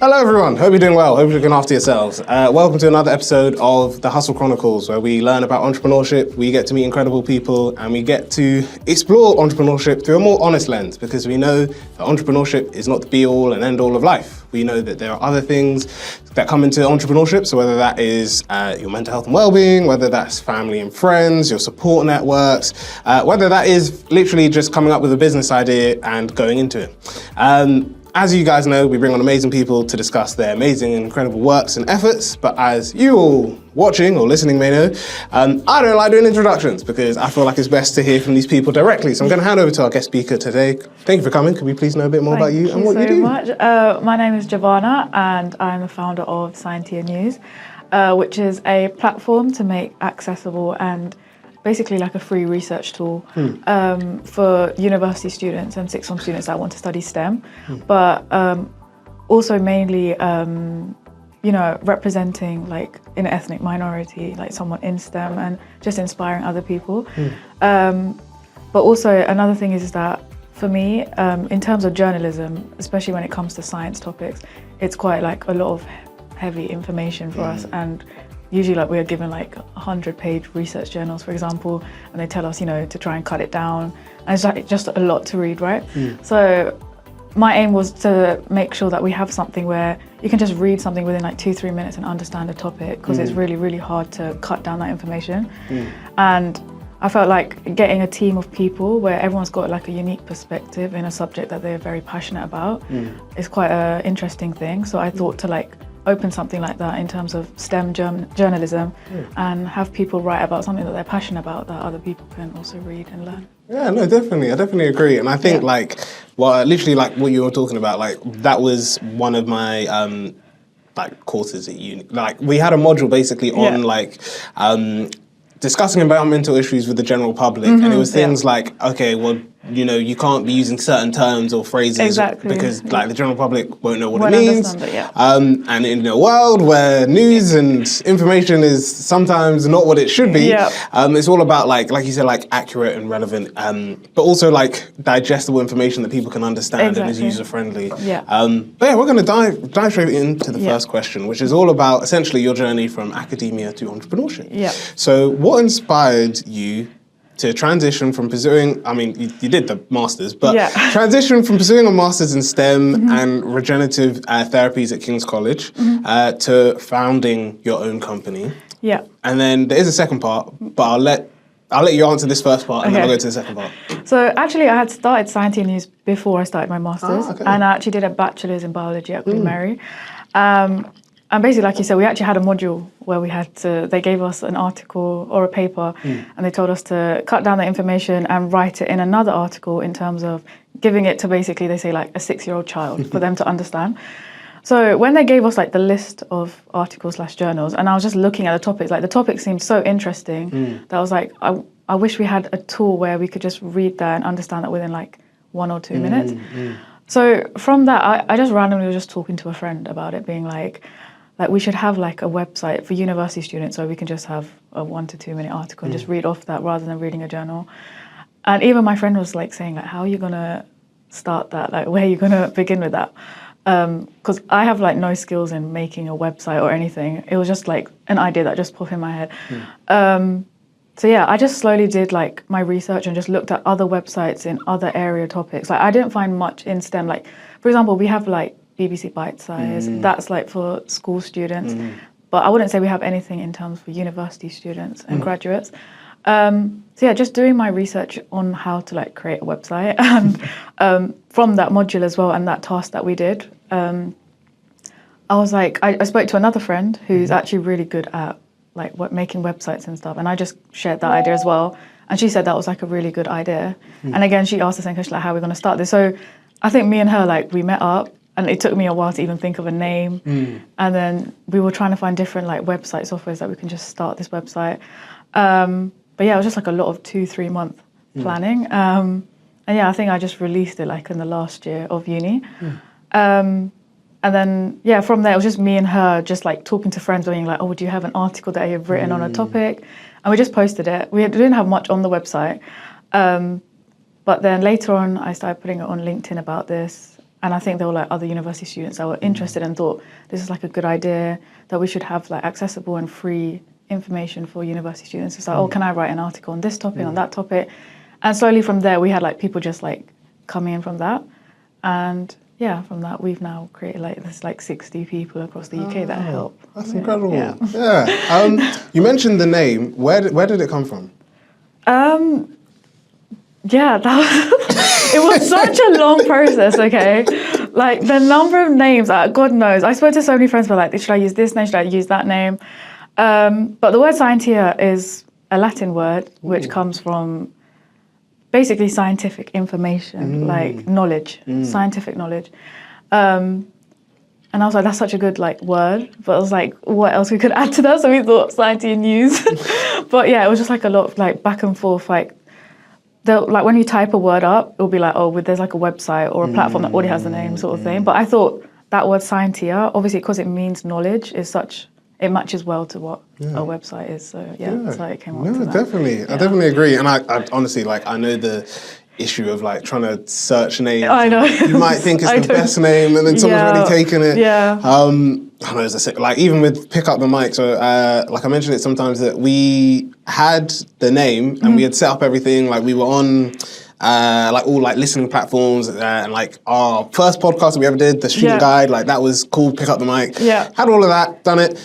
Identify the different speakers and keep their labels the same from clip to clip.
Speaker 1: Hello everyone, hope you're doing well, hope you're looking after yourselves. Welcome to another episode of the Hustle Chronicles, where we learn about entrepreneurship, we get to meet incredible people, and we get to explore entrepreneurship through a more honest lens, because we know that entrepreneurship is not the be-all and end-all of life. We know that there are other things that come into entrepreneurship, so whether that is your mental health and well-being, whether that's family and friends, your support networks, whether that is literally just coming up with a business idea and going into it. As you guys know, we bring on amazing people to discuss their amazing and incredible works and efforts, but as you all watching or listening may know, I don't like doing introductions because I feel like it's best to hear from these people directly. So I'm going to hand over to our guest speaker today. Thank you for coming. Could we please know a bit more about you and what you do?
Speaker 2: Thank you so much. My name is Jeevana and I'm the founder of Scientia News, which is a platform to make accessible and basically like a free research tool for university students and sixth form students that want to study STEM, but also mainly, representing like an ethnic minority, like someone in STEM, and just inspiring other people. But also another thing is that for me, in terms of journalism, especially when it comes to science topics, it's quite like a lot of heavy information for us, and usually like we are given like 100-page research journals, for example, and they tell us, to try and cut it down. And it's like just a lot to read, right? So my aim was to make sure that we have something where you can just read something within like 2-3 minutes and understand a topic, because it's really, really hard to cut down that information. And I felt like getting a team of people where everyone's got like a unique perspective in a subject that they're very passionate about is quite an interesting thing. So I thought to like open something like that in terms of STEM journalism and have people write about something that they're passionate about that other people can also read and learn.
Speaker 1: Yeah, no, definitely. I definitely agree. And I think literally like what you were talking about, like that was one of my courses at uni. Like we had a module basically on discussing environmental issues with the general public. And it was things like, okay, well, you can't be using certain terms or phrases because like the general public won't know what it means. And in a world where news and information is sometimes not what it should be, it's all about like you said, like accurate and relevant, but also like digestible information that people can understand and is user friendly. But yeah, we're going to dive straight into the first question, which is all about essentially your journey from academia to entrepreneurship. So what inspired you to transition from pursuing, you did the master's, but transition from pursuing a master's in STEM and regenerative therapies at King's College to founding your own company? And then there is a second part, but I'll let you answer this first part and then I'll go to the second part.
Speaker 2: So actually I had started Scientia News before I started my master's, and I actually did a bachelor's in biology at Queen Mary. And basically, like you said, we actually had a module where they gave us an article or a paper and they told us to cut down the information and write it in another article in terms of giving it to basically, they say like a 6-year-old child for them to understand. So when they gave us like the list of articles/journals, and I was just looking at the topics, like the topic seemed so interesting that I was like, I wish we had a tool where we could just read that and understand that within like 1 or 2 minutes. So from that, I just randomly was just talking to a friend about it, being like we should have like a website for university students so we can just have a 1 to 2 minute article and just read off that rather than reading a journal. And even my friend was like saying like, how are you going to start that? Like, where are you going to begin with that? Because I have like no skills in making a website or anything. It was just like an idea that just popped in my head. So yeah, I just slowly did like my research and just looked at other websites in other area topics. Like I didn't find much in STEM. Like, for example, we have like BBC Bite Size, that's like for school students, but I wouldn't say we have anything in terms for university students and graduates. So yeah, just doing my research on how to like create a website, and from that module as well and that task that we did, I was like, I spoke to another friend who's actually really good at like making websites and stuff, and I just shared that idea as well, and she said that was like a really good idea. And again, she asked the same question, like, how are we going to start this? So I think me and her, like, we met up. And it took me a while to even think of a name. And then we were trying to find different like website softwares that we can just start this website. But yeah, it was just like a lot of 2-3 month planning. And yeah, I think I just released it like in the last year of uni. And then, yeah, from there, it was just me and her just like talking to friends, being like, oh, do you have an article that you've written on a topic? And we just posted it. We didn't have much on the website. But then later on, I started putting it on LinkedIn about this. And I think there were like other university students that were interested and thought this is like a good idea, that we should have like accessible and free information for university students. It's like, oh, can I write an article on this topic, on that topic? And slowly from there, we had like people just like coming in from that. And yeah, from that, we've now created like there's like 60 people across the UK that help.
Speaker 1: That's incredible. Yeah. You mentioned the name. Where did it come from?
Speaker 2: Yeah, that was, it was such a long process, okay? Like, the number of names, God knows. I spoke to so many friends who were like, should I use this name? Should I use that name? But the word Scientia is a Latin word, which comes from basically scientific information, like knowledge, scientific knowledge. And I was like, that's such a good like word. But I was like, what else we could add to that? So we thought Scientia News. But yeah, it was just like a lot of like back and forth, like when you type a word up, it'll be like, oh, there's like a website or a platform that already has the name sort of thing. But I thought that word Scientia, obviously because it means knowledge, it matches well to what a website is. So that's how it came up.
Speaker 1: No, definitely. I definitely agree. And I honestly, like, I know the issue of like trying to search names.
Speaker 2: I know.
Speaker 1: You might think it's the best name and then someone's already taken it.
Speaker 2: Yeah.
Speaker 1: I know, as I said, like even with Pick Up the Mic, so like I mentioned it sometimes that we had the name and we had set up everything, like we were on like all like listening platforms and like our first podcast that we ever did, the student guide, like that was called Pick Up the Mic.
Speaker 2: Yeah.
Speaker 1: Had all of that, done it.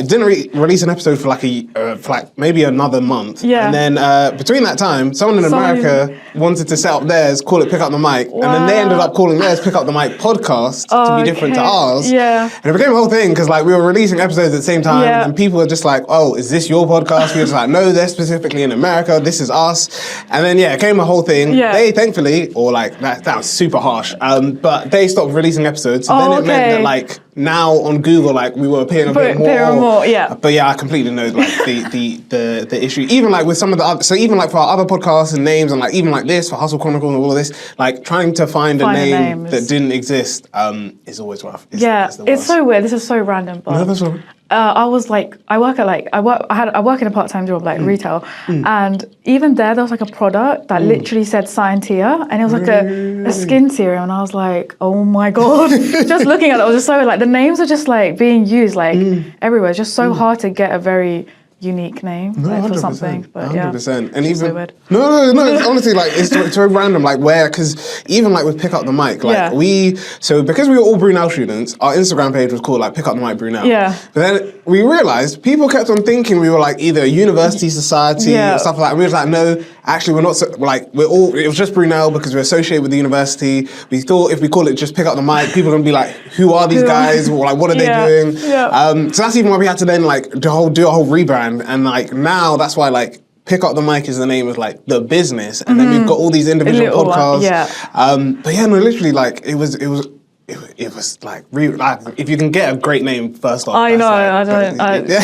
Speaker 1: Didn't release an episode for like maybe another month.
Speaker 2: Yeah.
Speaker 1: And then between that time, someone in America wanted to set up theirs, call it Pick Up the Mic, and then they ended up calling theirs Pick Up the Mic Podcast to be different to ours.
Speaker 2: Yeah.
Speaker 1: And it became a whole thing because like we were releasing episodes at the same time and people were just like, oh, is this your podcast? We were just like, no, they're specifically in America. This is us. And then it came a whole thing. Yeah. They thankfully, or like that was super harsh, but they stopped releasing episodes. So then it meant that like now on Google, like we were appearing a bit more. But yeah, I completely know like the issue. Even like with some of the other, so even like for our other podcasts and names and like even like this for Hustle Chronicles and all of this, like trying to find a name that didn't exist is always rough.
Speaker 2: It's so weird. This is so random, but.
Speaker 1: No, that's right.
Speaker 2: I was like, I work in a part-time job like retail, and even there was like a product that literally said Scientia, and it was like a skin serum, and I was like, oh my god! Just looking at it, I was just so like the names are just like being used like everywhere. It's just so hard to get a very unique name for something, but
Speaker 1: 100%. And
Speaker 2: even
Speaker 1: no, it's honestly like it's so random, like where, because even like with Pick Up the Mic, like because we were all Brunel students, our Instagram page was called like Pick Up the Mic Brunel. But then we realized people kept on thinking we were like either a university society or stuff like that. And we was like, no, actually we're not. It was just Brunel because we're associated with the university. We thought if we call it just Pick Up the Mic, people are gonna be like, who are these guys? Or like, what are they doing? So that's even why we had to then like do a whole rebrand. And like now that's why like Pick Up the Mic is the name of like the business, and then we've got all these individual podcasts. But yeah, no, literally like it was like if you can get a great name first off.
Speaker 2: I know,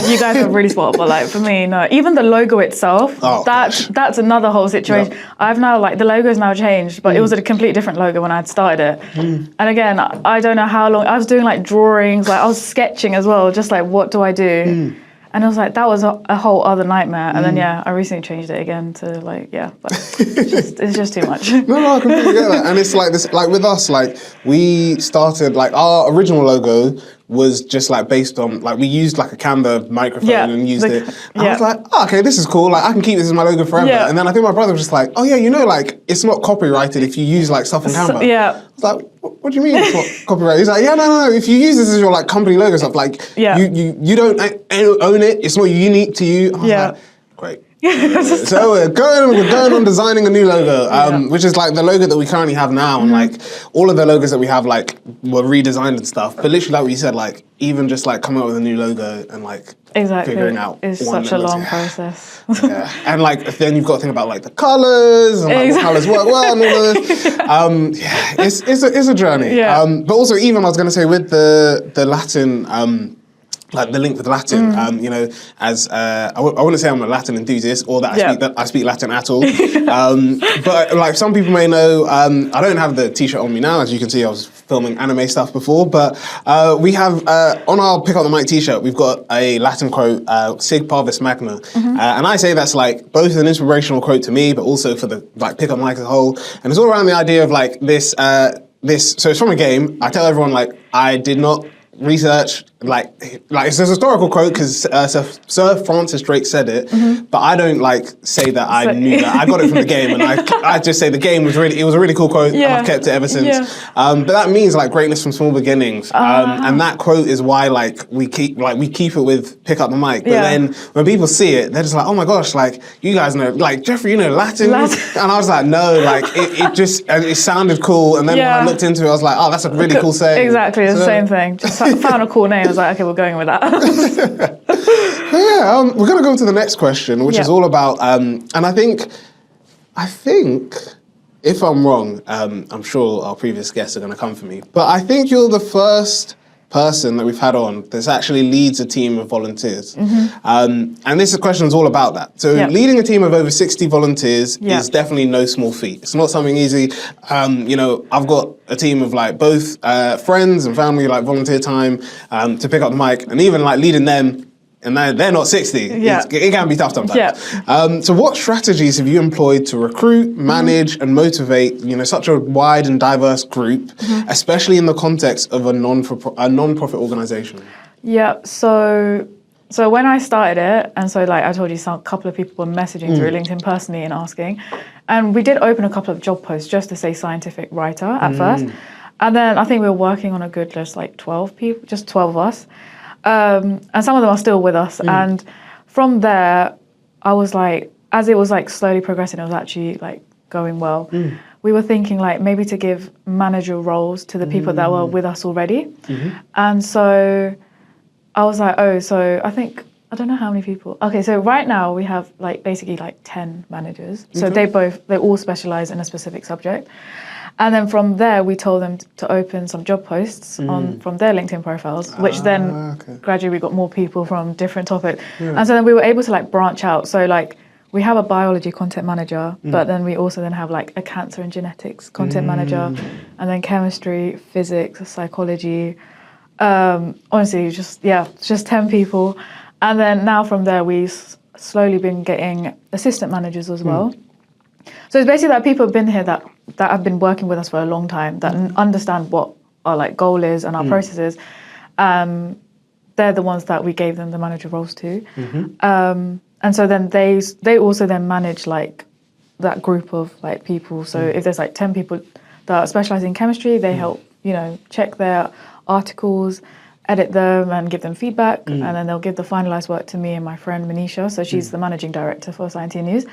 Speaker 2: you guys are really spot, but like for me, no. Even the logo itself, that's another whole situation. I've now like the logo's now changed, but it was a completely different logo when I had started it. And again, I don't know how long I was doing like drawings, like I was sketching as well, just like what do I do? And I was like, that was a whole other nightmare. And then, I recently changed it again to like, but it's just too much.
Speaker 1: No, I completely get that. And it's like this, like with us, like we started, like our original logo was just like based on, like we used like a Canva microphone and used it. And I was like, oh, okay, this is cool. Like I can keep this as my logo forever. And then I think my brother was just like, oh yeah, you know, like it's not copyrighted if you use like stuff in Canva. I was like, what do you mean it's not copyrighted? He's like, yeah, no. If you use this as your like company logo stuff, like you don't own it. It's not unique to you. I was like, great. So we're going on designing a new logo, which is like the logo that we currently have now, and like all of the logos that we have like were redesigned and stuff. But literally, like we said, like even just like coming up with a new logo and like figuring out
Speaker 2: it's such a long process.
Speaker 1: And like then you've got to think about like the colors and like what colors work well and all of this. It's a journey. But also even I was going to say with the Latin. Like the link with Latin, you know, as I wouldn't say I'm a Latin enthusiast or that I speak Latin at all, but like some people may know, I don't have the t-shirt on me now, as you can see. I was filming anime stuff before, but we have on our Pick Up the Mic t-shirt, we've got a Latin quote, "Sig Parvis Magna," and I say that's like both an inspirational quote to me, but also for the like Pick Up the Mic as a whole, and it's all around the idea of like this. this. So it's from a game. I tell everyone like I did not research like it's a historical quote because Sir Francis Drake said it, but I don't like say that I knew that. I got it from the game, and I just say the game was it was a really cool quote, and I've kept it ever since. But that means like greatness from small beginnings, and that quote is why like we keep it with pick up the mic. But then when people see it, they're just like, oh my gosh, like you guys know, like Jeffrey, you know Latin, and I was like, no, like it sounded cool, and then when I looked into it, I was like, oh, that's a really cool saying.
Speaker 2: Exactly, it's the same thing. Just found a cool name. I was like, okay, we're going with that.
Speaker 1: We're going to go to the next question, which is all about, and I think, if I'm wrong, I'm sure our previous guests are going to come for me, but I think you're the first person that we've had on that actually leads a team of volunteers. And this question is all about that. So leading a team of over 60 volunteers is definitely no small feat. It's not something easy. You know, I've got a team of like both friends and family, like volunteer time to pick up the mic, and even like leading them, and they're not 60. It can be tough sometimes. So what strategies have you employed to recruit, manage, and motivate, you know, such a wide and diverse group, especially in the context of a non-profit organization?
Speaker 2: Yeah, so when I started it, and so like I told you, a couple of people were messaging through LinkedIn personally and asking, and we did open a couple of job posts just to say scientific writer at first, and then I think we were working on a good list, like 12 people, just 12 of us. And some of them are still with us. And from there, I was like, as it was like slowly progressing, it was actually like going well. We were thinking like maybe to give manager roles to the people that were with us already. And so I was like, so I don't know how many people. Okay, so right now we have like basically like 10 managers. So they all specialize in a specific subject. And then from there, we told them to open some job posts from their LinkedIn profiles, which then gradually we got more people from different topics. And so then we were able to like branch out. So like we have a biology content manager, but then we also then have like a cancer and genetics content manager, and then chemistry, physics, psychology. Honestly, just 10 people. And then now from there, we've slowly been getting assistant managers as well. So it's basically that people have been here that have been working with us for a long time, that understand what our like goal is and our processes. They're the ones that we gave them the manager roles to. And so then they also then manage like that group of like people. So if there's like 10 people that are specializing in chemistry, they help, you know, check their articles, edit them and give them feedback, and then they'll give the finalized work to me and my friend Manisha. So she's the managing director for Scientia News.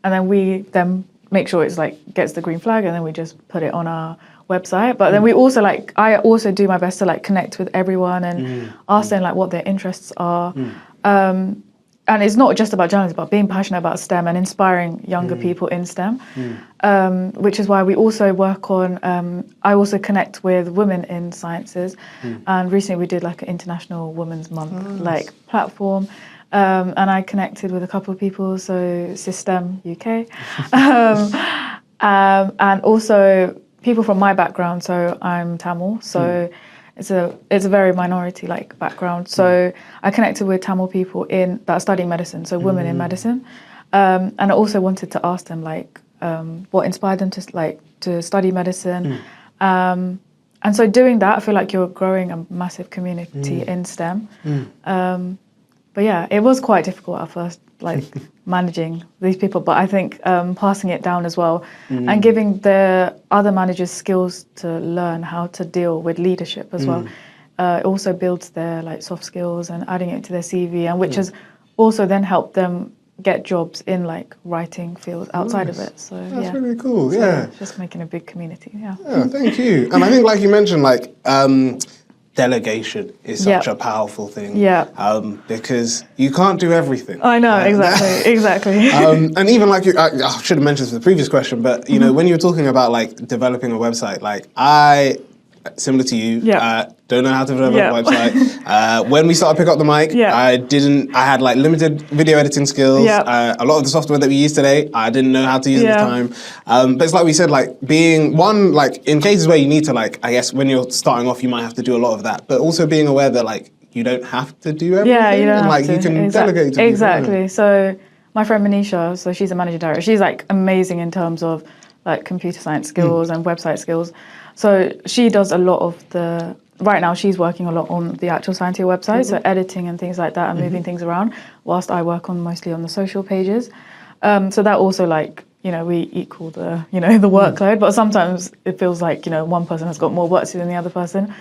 Speaker 2: And then we then make sure it's like gets the green flag, and then we just put it on our website. But then we also like, I also do my best to like connect with everyone and ask them like what their interests are. And it's not just about journalism, but being passionate about STEM and inspiring younger people in STEM, which is why we also work on, I also connect with women in sciences. And recently we did like an International Women's Month like platform. And I connected with a couple of people, so System UK, and also people from my background. So I'm Tamil, so it's a very minority like background. So I connected with Tamil people that are studying medicine, so women in medicine, and I also wanted to ask them like what inspired them to study medicine. And so doing that, I feel like you're growing a massive community in STEM. But yeah, it was quite difficult at first, like managing these people. But I think passing it down as well and giving the other managers skills to learn how to deal with leadership as well. It also builds their like soft skills and adding it to their CV, and which has also then helped them get jobs in like writing fields outside of it. So
Speaker 1: that's really cool. So
Speaker 2: it's just making a big community. Yeah,
Speaker 1: thank you. And I think like you mentioned, like delegation is such a powerful thing. Because you can't do everything.
Speaker 2: I know, exactly.
Speaker 1: And even like I should have mentioned this in the previous question, but you know, when you were talking about like developing a website, like similar to you, don't know how to develop a website. When we started Pick Up the Mic, I had like limited video editing skills. A lot of the software that we use today, I didn't know how to use at the time. But it's like we said, like being one, like in cases where you need to like, I guess when you're starting off, you might have to do a lot of that, but also being aware that like, you don't have to do everything.
Speaker 2: Yeah, you don't have
Speaker 1: like
Speaker 2: to.
Speaker 1: You can delegate to
Speaker 2: exactly. So my friend Manisha, so she's a managing director. She's like amazing in terms of like computer science skills and website skills. So she does a lot of right now she's working a lot on the actual Scientia website, so editing and things like that and moving things around, whilst I work mostly on the social pages. So that also like, we equal the workload, but sometimes it feels like, one person has got more work to do than the other person.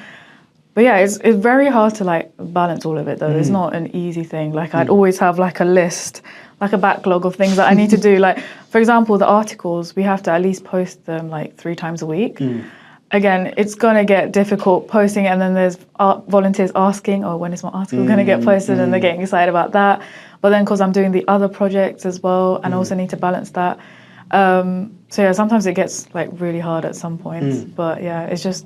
Speaker 2: But yeah, it's very hard to like balance all of it though. It's not an easy thing. Like I'd always have like a list, like a backlog of things that I need to do. Like, for example, the articles, we have to at least post them like 3 times a week. Again, it's going to get difficult posting it, and then there's volunteers asking, when is my article going to get posted? And they're getting excited about that. But then because I'm doing the other projects as well, and I also need to balance that. So yeah, sometimes it gets like really hard at some points. But yeah, it's just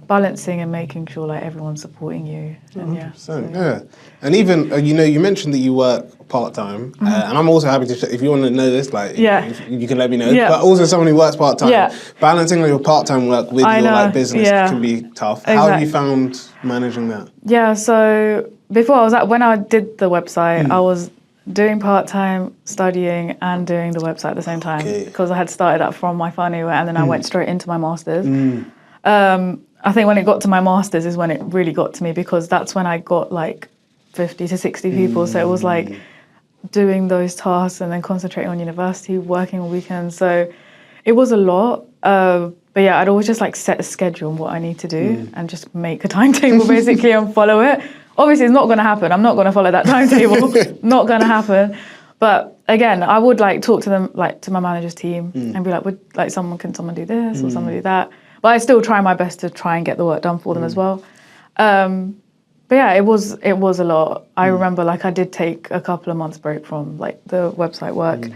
Speaker 2: balancing and making sure like everyone's supporting you. And
Speaker 1: yeah. And even you mentioned that you work part-time, and I'm also happy to if you want to know this, like you can let me know. But also someone who works part-time, balancing your part-time work with your like business can be tough. Exactly. How have you found managing that? Yeah,
Speaker 2: so before when I did the website, I was doing part-time, studying and doing the website at the same time, because I had started up from my final year and then I went straight into my master's. I think when it got to my master's is when it really got to me, because that's when I got like 50 to 60 people. So it was like doing those tasks and then concentrating on university, working on weekends. So it was a lot. But yeah, I'd always just like set a schedule on what I need to do and just make a timetable basically and follow it. Obviously, it's not going to happen. I'm not going to follow that timetable. Not going to happen. But again, I would like talk to them, like to my manager's team and be like, can someone do this or someone do that? But I still try my best to try and get the work done for them as well. But yeah, it was a lot. I remember like I did take a couple of months break from like the website work,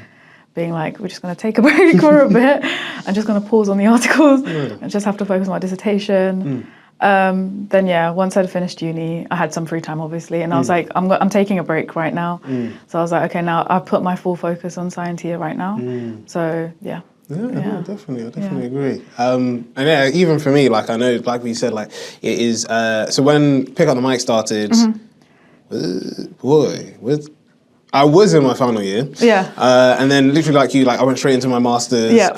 Speaker 2: being like, we're just going to take a break for a bit. I'm just going to pause on the articles and just have to focus on my dissertation. Then yeah, once I'd finished uni, I had some free time obviously, and I was like, I'm taking a break right now. So I was like, okay, now I've put my full focus on Scientia right now. So yeah.
Speaker 1: Yeah, definitely agree. And yeah, even for me, like I know, like we said, like it is. So when Pick Up the Mic started, I was in my final year. Yeah. And then literally like you, like I went straight into my master's. Yeah.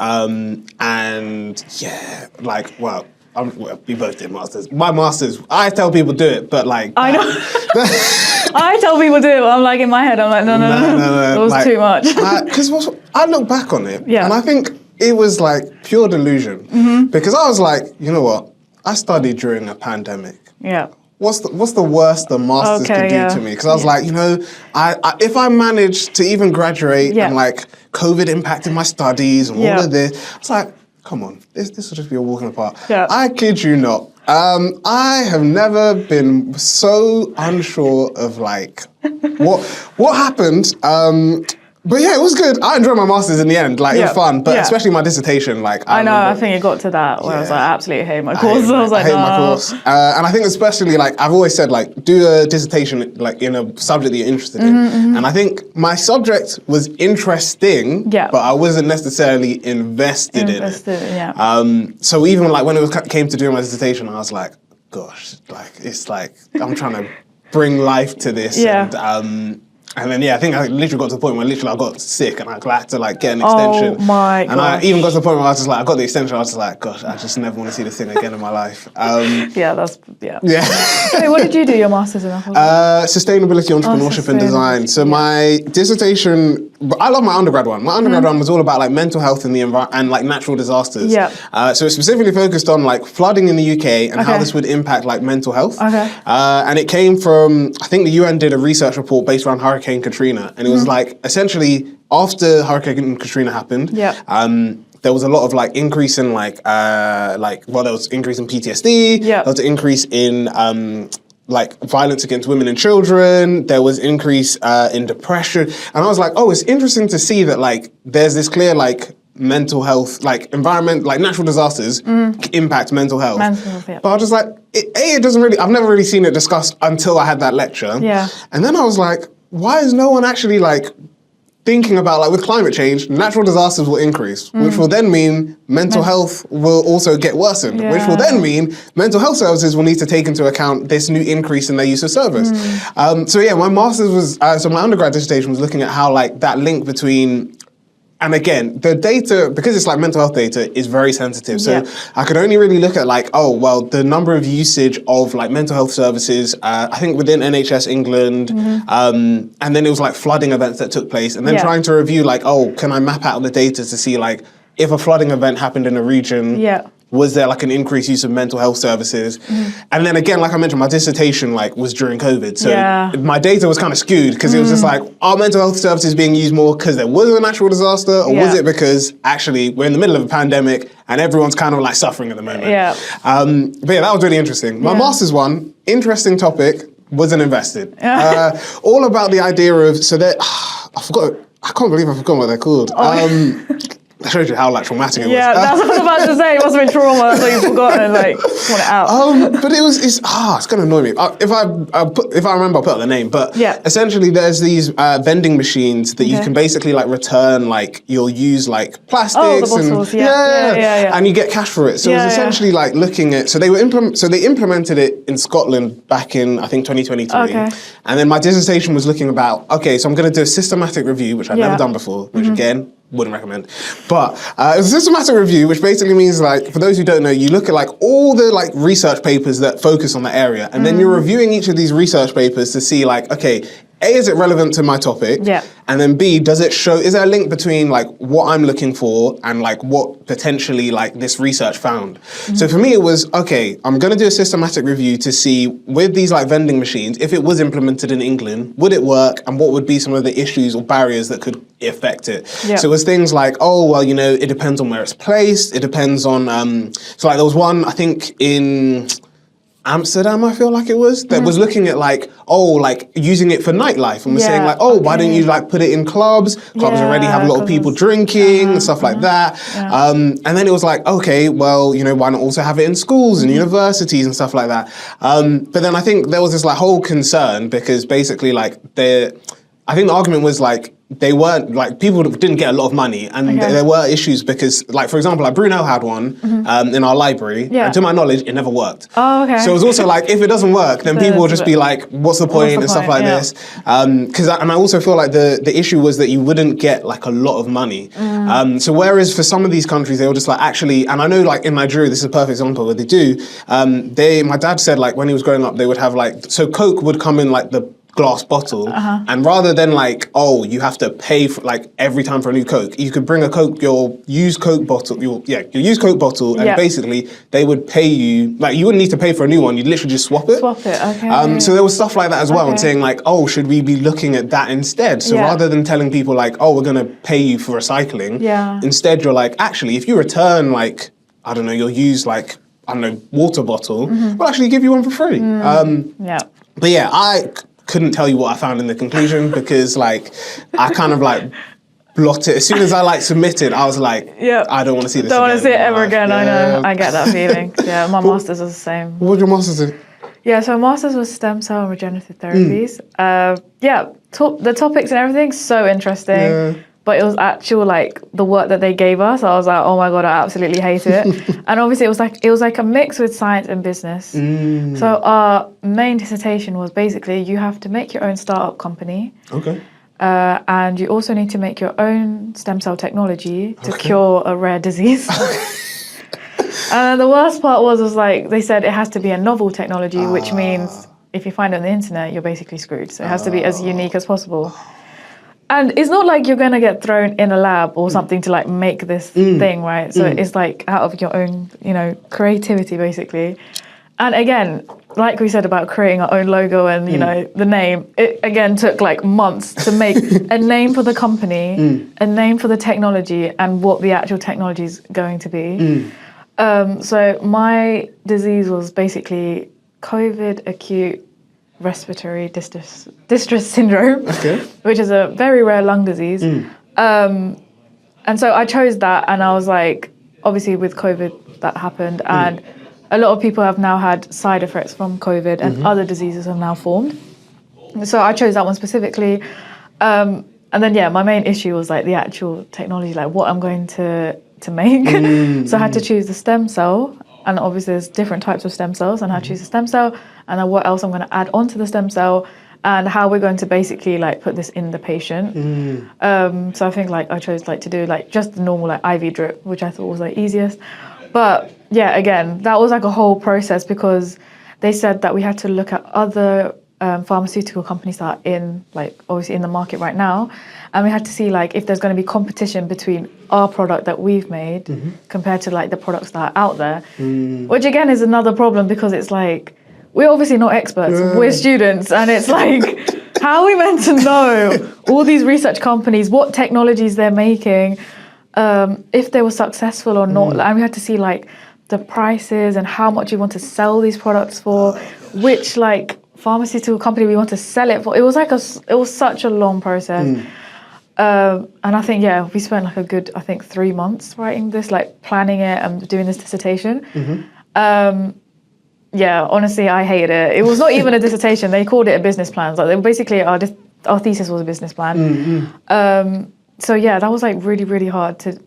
Speaker 1: And yeah, like wow. We both did masters. My masters, I tell people do it, but like
Speaker 2: I know. I tell people do it, but I'm like in my head, I'm like no. It was like, too much.
Speaker 1: Because I look back on it, and I think it was like pure delusion. Because I was like, you know what? I studied during a pandemic. Yeah. What's the worst the masters could do to me? Because I was like, I if I managed to even graduate and like COVID impacted my studies and all of this, I was like, come on, this will just be a walk in the park. Yeah. I kid you not. I have never been so unsure of like what happened. But yeah, it was good. I enjoyed my masters in the end. Like it was fun, but especially my dissertation. Like
Speaker 2: I think it got to that where I was like, I absolutely hate my course. I was like,
Speaker 1: I hate my course. And I think especially like I've always said like do a dissertation like in a subject that you're interested in. And I think my subject was interesting, but I wasn't necessarily invested in it. Yeah. So even like when it came to doing my dissertation, I was like, gosh, like it's like I'm trying to bring life to this. And then, I think I literally got to the point where I got sick and I had to like get an extension.
Speaker 2: Oh my God.
Speaker 1: And I even got to the point where I was just like, I got the extension, I was just like, gosh, I just never want to see this thing again in my life.
Speaker 2: Yeah.
Speaker 1: Hey,
Speaker 2: what did you do your master's in?
Speaker 1: Sustainability, entrepreneurship and design. So my dissertation, I love my undergrad one. My undergrad one was all about like mental health in the environment and like natural disasters. Yeah. So it specifically focused on like flooding in the UK and how this would impact like mental health. Okay. And it came from, I think the UN did a research report based around Hurricane Katrina, and it was like essentially after Hurricane Katrina happened, there was a lot of like increase in there was increase in PTSD, there was an increase in like violence against women and children, there was increase in depression, and I was like, oh, it's interesting to see that like there's this clear like mental health, like environment, like natural disasters impact mental health. But I was just like, it doesn't really, I've never really seen it discussed until I had that lecture. Yeah. And then I was like, why is no one actually like thinking about like with climate change, natural disasters will increase, which will then mean mental health will also get worsened, which will then mean mental health services will need to take into account this new increase in their use of service. So yeah, my master's was, so my undergrad dissertation was looking at how like that link between and again, the data, because it's like mental health data, is very sensitive. So I could only really look at like, oh, well, the number of usage of like mental health services, I think within NHS England, and then it was like flooding events that took place, and then trying to review like, oh, can I map out the data to see like, if a flooding event happened in a region, was there like an increased use of mental health services? And then again, like I mentioned, my dissertation like was during COVID. So my data was kind of skewed because it was just like, are mental health services being used more because there was a natural disaster, or was it because actually we're in the middle of a pandemic and everyone's kind of like suffering at the moment? But yeah, that was really interesting. My master's one, interesting topic, wasn't invested. All about the idea of, so that, I can't believe I forgot what they're called. That shows you how like traumatic it was.
Speaker 2: Yeah, that's what I was about to say. It must have been trauma. That's why you forgot and like just want it out.
Speaker 1: But it's gonna annoy me. If I remember, I'll put out the name. But essentially, there's these vending machines that you can basically like return like you'll use like plastics
Speaker 2: the bottles,
Speaker 1: and and you get cash for it. So it's essentially like looking at. So they implemented it in Scotland back in I think 2023. Okay. And then my dissertation was looking about so I'm gonna do a systematic review, which I've never done before, which again, wouldn't recommend. But it was a systematic review, which basically means like, for those who don't know, you look at like all the like research papers that focus on the area, and then you're reviewing each of these research papers to see like, okay, A, is it relevant to my topic? Yeah. And then B, is there a link between like what I'm looking for and like what potentially like this research found? So for me, it was, okay, I'm gonna do a systematic review to see with these like vending machines, if it was implemented in England, would it work? And what would be some of the issues or barriers that could affect it? Yeah. So it was things like, oh, well, you know, it depends on where it's placed. It depends on, so like there was one, I think in Amsterdam, I feel like it was, that was looking at like, like using it for nightlife, and was saying like, why don't you like put it in clubs? Clubs already have a lot of people drinking and stuff like that. And then it was like, okay, well, you know, why not also have it in schools and universities and stuff like that? But then I think there was this like whole concern because basically like I think the argument was like, they weren't, like, people didn't get a lot of money, and there were issues because, like, for example, like Brunel had one in our library, and to my knowledge, it never worked. Oh, okay. So it was also like, if it doesn't work, then people will just be like, what's the point, and stuff like this. And I also feel like the issue was that you wouldn't get, like, a lot of money. So whereas for some of these countries, they were just like, actually, and I know, like, in Nigeria, this is a perfect example where they do, my dad said, like, when he was growing up, they would have, like, so Coke would come in, like, the glass bottle, and rather than like, oh, you have to pay for like every time for a new Coke, you could bring a Coke, your used Coke bottle, your used Coke bottle, and basically they would pay you, like you wouldn't need to pay for a new one, you'd literally just swap it. Okay. So there was stuff like that as well, and saying like, oh, should we be looking at that instead? So rather than telling people like, oh, we're gonna pay you for recycling, instead you're like, actually, if you return like, I don't know, your used like, I don't know, water bottle, we'll actually give you one for free. But yeah, I couldn't tell you what I found in the conclusion because like I kind of like blotted as soon as I like submitted. I was like, I don't want to see this. Don't want to see it ever again. I know. I get that feeling. Yeah, my master's was the same. What did your master's do?
Speaker 2: Yeah, so my master's was stem cell and regenerative therapies. The topics and everything so interesting. Yeah. But it was actual like the work that they gave us. I was like, oh my god, I absolutely hate it. And obviously it was like a mix with science and business. So our main dissertation was basically you have to make your own startup company. Okay. And you also need to make your own stem cell technology to cure a rare disease. And the worst part was like they said it has to be a novel technology, which means if you find it on the internet, you're basically screwed. So it has to be as unique as possible. And it's not like you're going to get thrown in a lab or something to like make this thing, right? So it's like out of your own, you know, creativity basically. And again, like we said about creating our own logo and, you know, the name, it again took like months to make a name for the company, a name for the technology and what the actual technology is going to be. So my disease was basically COVID acute respiratory distress syndrome, which is a very rare lung disease. And so I chose that, and I was like, obviously with COVID that happened, and a lot of people have now had side effects from COVID, and other diseases have now formed. So I chose that one specifically. And then, my main issue was like the actual technology, like what I'm going to make. So I had to choose the stem cell. And obviously there's different types of stem cells, and I choose a stem cell, and then what else I'm going to add onto the stem cell, and how we're going to basically like put this in the patient. So I think like I chose like to do like just the normal like IV drip, which I thought was like easiest. But yeah, again, that was like a whole process because they said that we had to look at other pharmaceutical companies that are in like obviously in the market right now, and we had to see like if there's going to be competition between our product that we've made compared to like the products that are out there, which again is another problem because it's like we're obviously not experts, we're students, and it's like how are we meant to know all these research companies, what technologies they're making, if they were successful or not, and we had to see like the prices and how much we want to sell these products for, which like pharmaceutical company we want to sell it for. It was like it was such a long process. And I think, we spent like a good, 3 months writing this, like planning it and doing this dissertation. Honestly, I hated it. It was not even a dissertation. They called it a business plan. Like basically our thesis was a business plan. That was like really, really hard to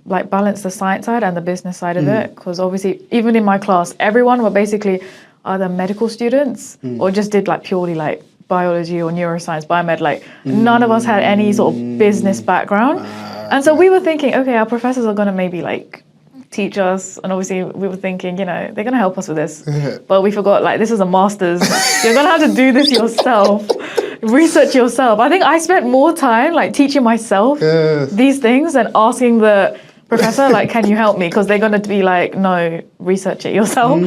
Speaker 2: like balance the science side and the business side of it. Because obviously, even in my class, everyone were basically either medical students or just did like purely like biology or neuroscience, biomed. Like none of us had any sort of business background. And so we were thinking, okay, our professors are going to maybe like teach us. And obviously we were thinking, they're going to help us with this. But we forgot like this is a master's. You're going to have to do this yourself. Research yourself. I think I spent more time like teaching myself these things and asking the professor like, can you help me? Because they're going to be like, no, research it yourself.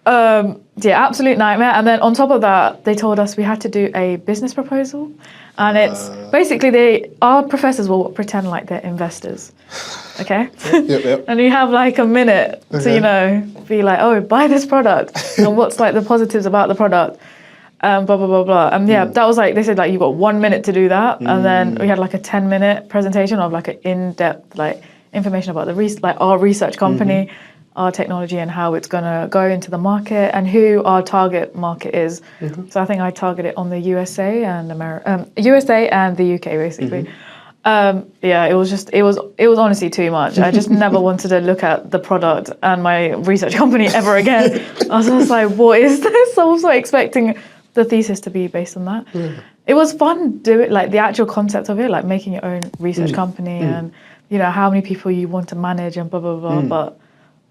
Speaker 2: Absolute nightmare. And then on top of that, they told us we had to do a business proposal. And it's basically our professors will pretend like they're investors. Okay? Yep. And you have like a minute to, be like, oh, buy this product. And what's like the positives about the product? Blah, blah, blah, blah. And that was like, they said like, you've got 1 minute to do that. And then we had like a 10-minute presentation of like an in-depth like information about the our research company, our technology and how it's going to go into the market and who our target market is. So I think I targeted on the USA and USA and the UK basically. It was honestly too much. I just never wanted to look at the product and my research company ever again. I was just like, what is this? I was like expecting the thesis to be based on that. It was fun doing like the actual concept of it, like making your own research company and how many people you want to manage and blah blah blah. But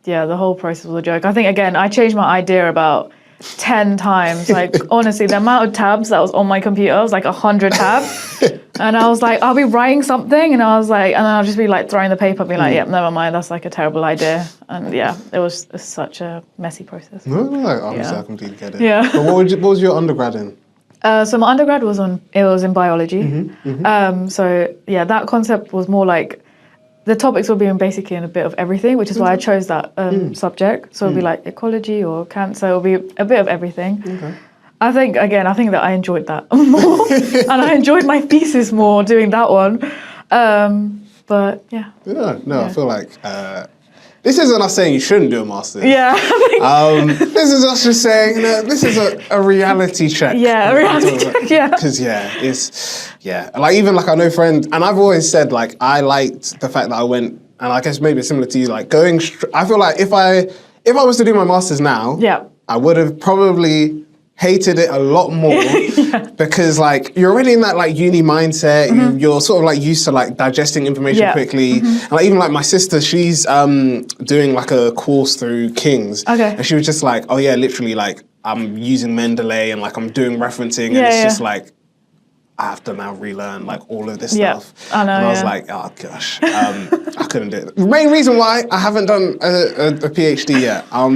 Speaker 2: the whole process was a joke. I think again I changed my idea about 10 times. Like honestly, the amount of tabs that was on my computer was like 100 tabs. And I was like, I'll be writing something and I was like, and then I'll just be like throwing the paper, being like, never mind, that's like a terrible idea. And it was such a messy process.
Speaker 1: No, obviously I completely get it.
Speaker 2: Yeah.
Speaker 1: But what was your undergrad in?
Speaker 2: So my undergrad was in biology. That concept was more like the topics will be basically in a bit of everything, which is why I chose that subject. So it'll be like ecology or cancer. It'll be a bit of everything. Okay. I think that I enjoyed that more, and I enjoyed my thesis more doing that one. But yeah.
Speaker 1: I feel like this isn't us saying you shouldn't do a master's.
Speaker 2: Yeah.
Speaker 1: This is us just saying this is a reality check.
Speaker 2: Yeah, a reality check. Yeah.
Speaker 1: Because it's like even like I know friends, and I've always said like I liked the fact that I went, and I guess maybe it's similar to you, like going. I feel like if I was to do my master's now, I would have probably hated it a lot more because like you're already in that like uni mindset. You're sort of like used to like digesting information quickly. And like even like my sister, she's doing like a course through King's. Okay. And she was just like, oh yeah, literally like I'm using Mendeley and like I'm doing referencing and it's just like I have to now relearn like all of this stuff.
Speaker 2: I know,
Speaker 1: and I was like, oh gosh, I couldn't do it. The main reason why I haven't done a PhD yet.
Speaker 2: I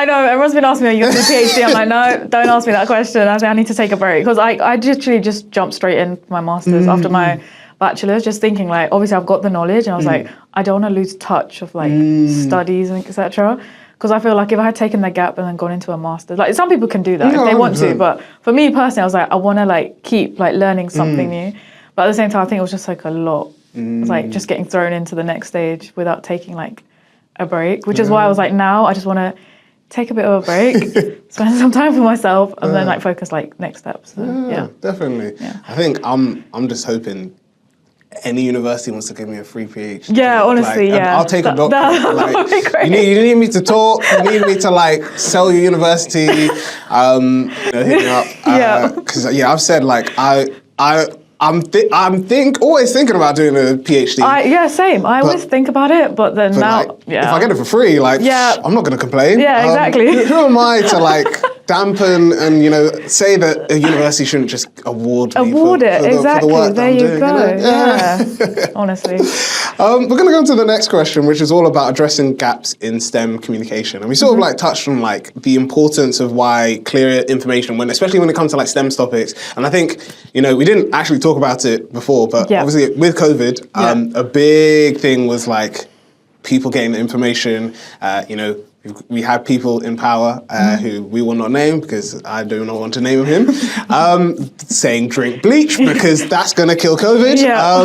Speaker 2: know, everyone's been asking me, are you going to do a PhD? I'm like, no, don't ask me that question. I think I need to take a break. Because I literally just jumped straight in my master's after my bachelor's, just thinking like, obviously I've got the knowledge and I was like, I don't want to lose touch of like studies and etc. Because I feel like if I had taken the gap and then gone into a master's, like some people can do that if they want to, but for me personally, I was like, I want to like keep like learning something new. But at the same time, I think it was just like a lot. It was like just getting thrown into the next stage without taking like a break, which is why I was like, now I just want to take a bit of a break, spend some time for myself, and then like focus like next steps. So,
Speaker 1: definitely. Yeah. I think I'm just hoping any university wants to give me a free PhD.
Speaker 2: Yeah, honestly,
Speaker 1: like, I'll take a doctorate. That would be great. You need me to talk. You need me to like sell your university. Hit me up. Because I've said like I'm always thinking about doing a PhD.
Speaker 2: Same. I always think about it, but then now,
Speaker 1: like, if I get it for free, like, I'm not going to complain.
Speaker 2: Yeah, exactly.
Speaker 1: Who am I to like dampen and say that a university shouldn't just award me for the work that I'm doing?
Speaker 2: Yeah. Honestly.
Speaker 1: We're going to go on to the next question, which is all about addressing gaps in STEM communication, and we sort of like touched on like the importance of why clear information, especially when it comes to like STEM topics. And I think we didn't actually talk about it before, but obviously with COVID, a big thing was like people getting the information. We had people in power who we will not name because I do not want to name him, saying drink bleach because that's going to kill COVID. Yeah.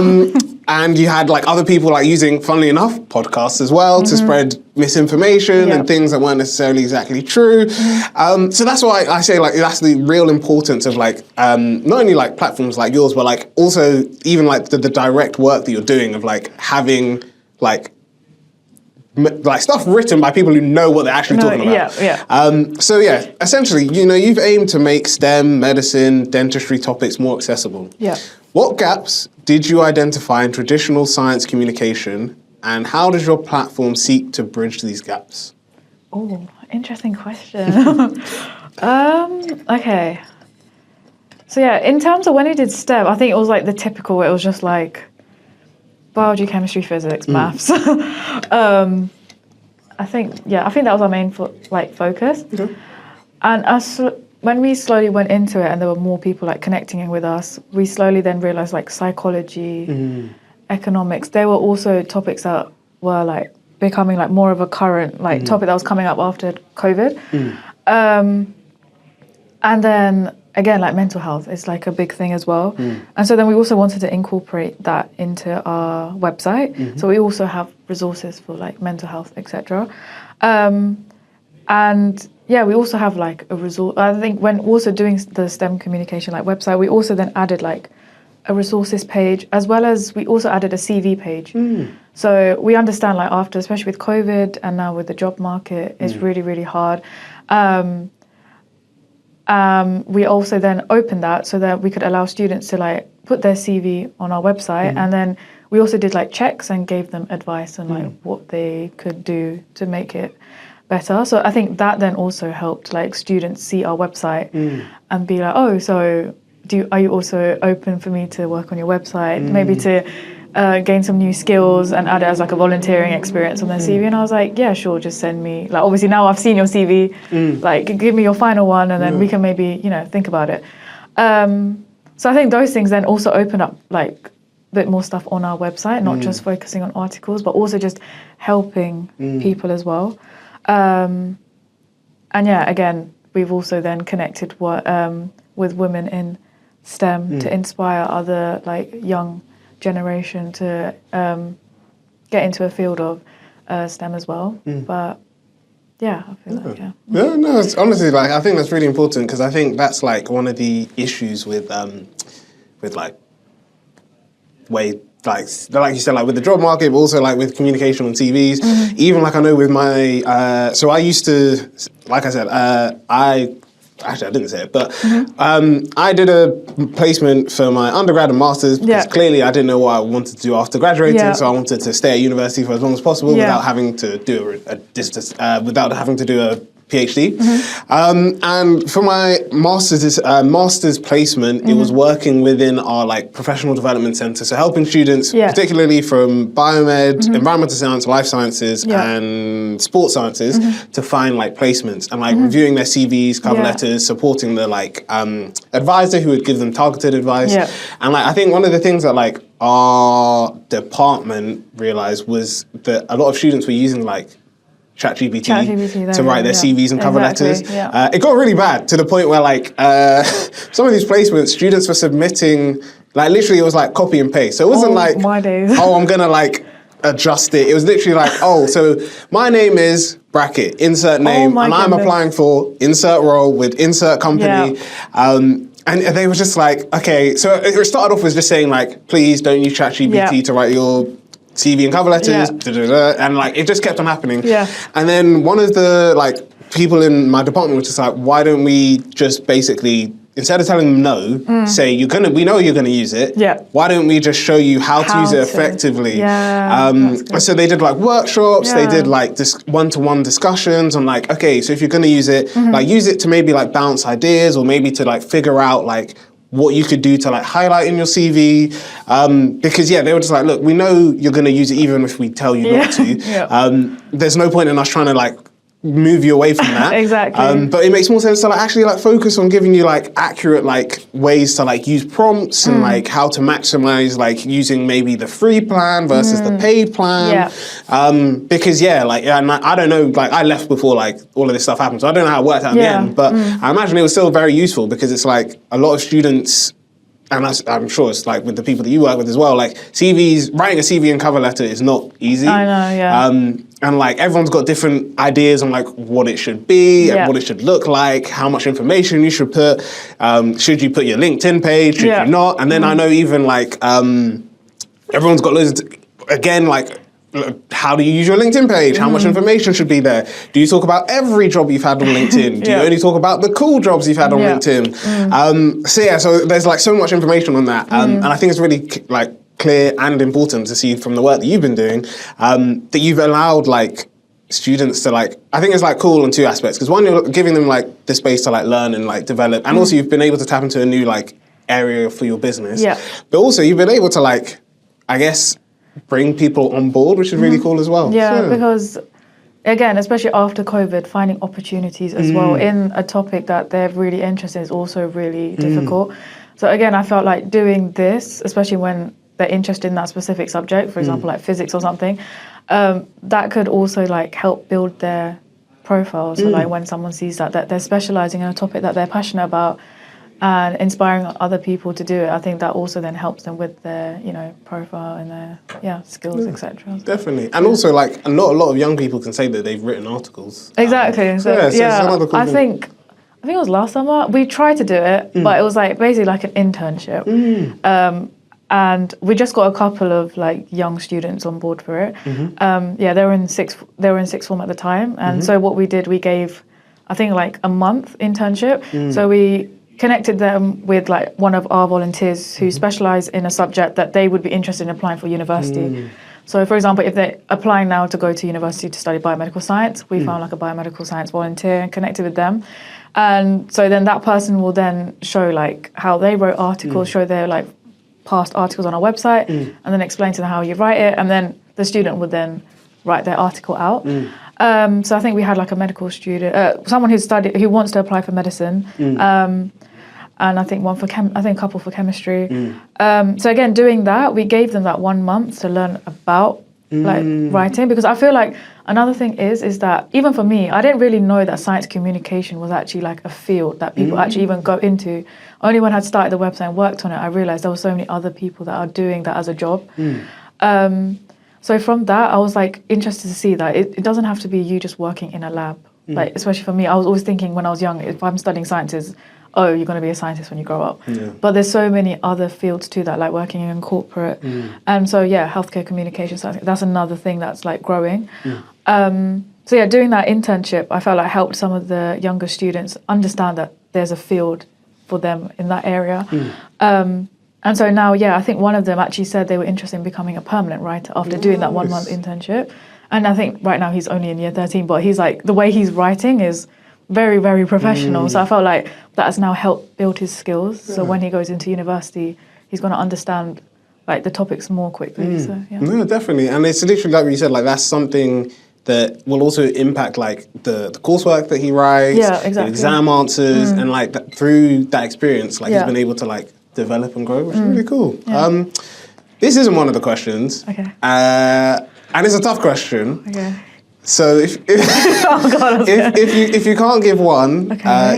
Speaker 1: And you had like other people like using, funnily enough, podcasts as well to spread misinformation and things that weren't necessarily exactly true. So that's why I say like that's the real importance of like not only like platforms like yours, but like also even like the direct work that you're doing of like having like stuff written by people who know what they're actually talking about. So essentially, you've aimed to make STEM, medicine, dentistry topics more accessible. Yeah. What gaps did you identify in traditional science communication, and how does your platform seek to bridge these gaps?
Speaker 2: Oh, interesting question. Okay. So in terms of when we did STEM, I think it was like the typical, it was just like biology, chemistry, physics, maths. I think that was our main focus. Okay. And when we slowly went into it and there were more people like connecting in with us, we slowly then realized like psychology, economics, they were also topics that were like becoming like more of a current topic that was coming up after COVID. And then again, like mental health is like a big thing as well. And so then we also wanted to incorporate that into our website. So we also have resources for like mental health, etc. And we also have like a resource. I think when also doing the STEM communication like website, we also then added like a resources page, as well as we also added a CV page. So we understand like after, especially with COVID and now with the job market, it's really, really hard. We also then opened that so that we could allow students to like put their CV on our website, and then we also did like checks and gave them advice on like what they could do to make it better. So I think that then also helped like students see our website and be like, oh, so are you also open for me to work on your website, maybe to gain some new skills and add it as like a volunteering experience on their CV? And I was like, yeah, sure, just send me, like obviously now I've seen your CV, like give me your final one and then we can maybe, think about it. So I think those things then also open up like a bit more stuff on our website, not just focusing on articles, but also just helping people as well. And again, we've also then connected with women in STEM to inspire other like young generation to get into a field of STEM as well. But I feel like
Speaker 1: no, it's honestly like I think that's really important, because I think that's like one of the issues with like way like you said, like with the job market, but also like with communication on TVs. Even like I know with my so I used to, like I said, Actually, I didn't say it, but I did a placement for my undergrad and master's because clearly I didn't know what I wanted to do after graduating, so I wanted to stay at university for as long as possible without having to do without having to do a PhD. And for my master's placement, it was working within our like professional development center, so helping students, particularly from biomed, environmental science, life sciences, and sports sciences, to find like placements and like reviewing their CVs, cover letters, supporting the like advisor who would give them targeted advice. And like I think one of the things that like our department realized was that a lot of students were using like ChatGPT to write their CVs and cover letters. It got really bad to the point where like some of these placements, students were submitting like literally it was like copy and paste. So it wasn't like, oh, I'm gonna like adjust it. It was literally like, oh, so my name is bracket, insert name, and I'm applying for insert role with insert company. And they were just like, okay, so it started off with just saying like, please don't use ChatGPT to write your CV and cover letters, and like it just kept on happening. And then one of the like people in my department was just like, why don't we just basically instead of telling them no, say we know you're gonna use it.
Speaker 2: Yeah.
Speaker 1: Why don't we just show you how to use it effectively?
Speaker 2: Yeah.
Speaker 1: So they did like workshops. They did like one-to-one discussions on like, okay, so if you're gonna use it, like use it to maybe like bounce ideas, or maybe to like figure out like what you could do to like highlight in your CV. Because they were just like, look, we know you're gonna use it even if we tell you not to. There's no point in us trying to like move you away from that.
Speaker 2: Exactly.
Speaker 1: But it makes more sense to like actually like focus on giving you like accurate like ways to like use prompts and like how to maximize like using maybe the free plan versus the paid plan. Because and I don't know, like I left before like all of this stuff happened, so I don't know how it worked out in the end, but I imagine it was still very useful, because it's like a lot of students, and I'm sure it's like with the people that you work with as well, like writing a CV and cover letter is not easy.
Speaker 2: I know,
Speaker 1: and like everyone's got different ideas on like what it should be and what it should look like, how much information you should put. Should you put your LinkedIn page? Should you not? And then I know even like everyone's got loads again, like how do you use your LinkedIn page? How much information should be there? Do you talk about every job you've had on LinkedIn? Do you only talk about the cool jobs you've had on LinkedIn? So there's like so much information on that. And I think it's really like clear and important to see from the work that you've been doing, that you've allowed like students to like, I think it's like cool on two aspects. Because one, you're giving them like the space to like learn and like develop. And also you've been able to tap into a new like area for your business. But also you've been able to like, I guess, bring people on board, which is really cool as well.
Speaker 2: Because again, especially after COVID, finding opportunities as well in a topic that they're really interested in is also really difficult. So again, I felt like doing this, especially when they're interested in that specific subject, for example, like physics or something, that could also like help build their profile. So like when someone sees that they're specializing in a topic that they're passionate about, and inspiring other people to do it, I think that also then helps them with their, profile and their skills, etc.
Speaker 1: Definitely, and also like not a lot of young people can say that they've written articles.
Speaker 2: Exactly.
Speaker 1: It's another cool
Speaker 2: I think it was last summer we tried to do it, but it was like basically like an internship, and we just got a couple of like young students on board for it. They were in sixth form at the time, and so what we did, we gave, I think like a month internship. So we connected them with like one of our volunteers who specialise in a subject that they would be interested in applying for university. So for example, if they're applying now to go to university to study biomedical science, we found like a biomedical science volunteer and connected with them. And so then that person will then show like how they wrote articles, show their like past articles on our website, and then explain to them how you write it. And then the student would then write their article out. So I think we had like a medical student, someone who wants to apply for medicine, and I think a couple for chemistry. So again, doing that, we gave them that 1 month to learn about like writing, because I feel like another thing is that even for me, I didn't really know that science communication was actually like a field that people actually even go into. Only when I had started the website and worked on it, I realized there were so many other people that are doing that as a job. So from that, I was like interested to see that it doesn't have to be you just working in a lab. Like, especially for me, I was always thinking when I was young, if I'm studying sciences, you're going to be a scientist when you grow up. But there's so many other fields to that, like working in corporate. And so, healthcare communication, so I think that's another thing that's like growing. Doing that internship, I felt like helped some of the younger students understand that there's a field for them in that area. And so now, I think one of them actually said they were interested in becoming a permanent writer after doing that 1 month internship. And I think right now he's only in year 13, but he's like, the way he's writing is very, very professional. So I felt like that has now helped build his skills. So when he goes into university, he's going to understand like the topics more quickly. So,
Speaker 1: No, definitely. And it's literally like what you said, like that's something that will also impact like the coursework that he writes, the exam answers, and like through that experience, like he's been able to like develop and grow, which is really cool. This isn't one of the questions.
Speaker 2: Okay.
Speaker 1: And it's a tough question.
Speaker 2: Okay.
Speaker 1: So if you can't give one,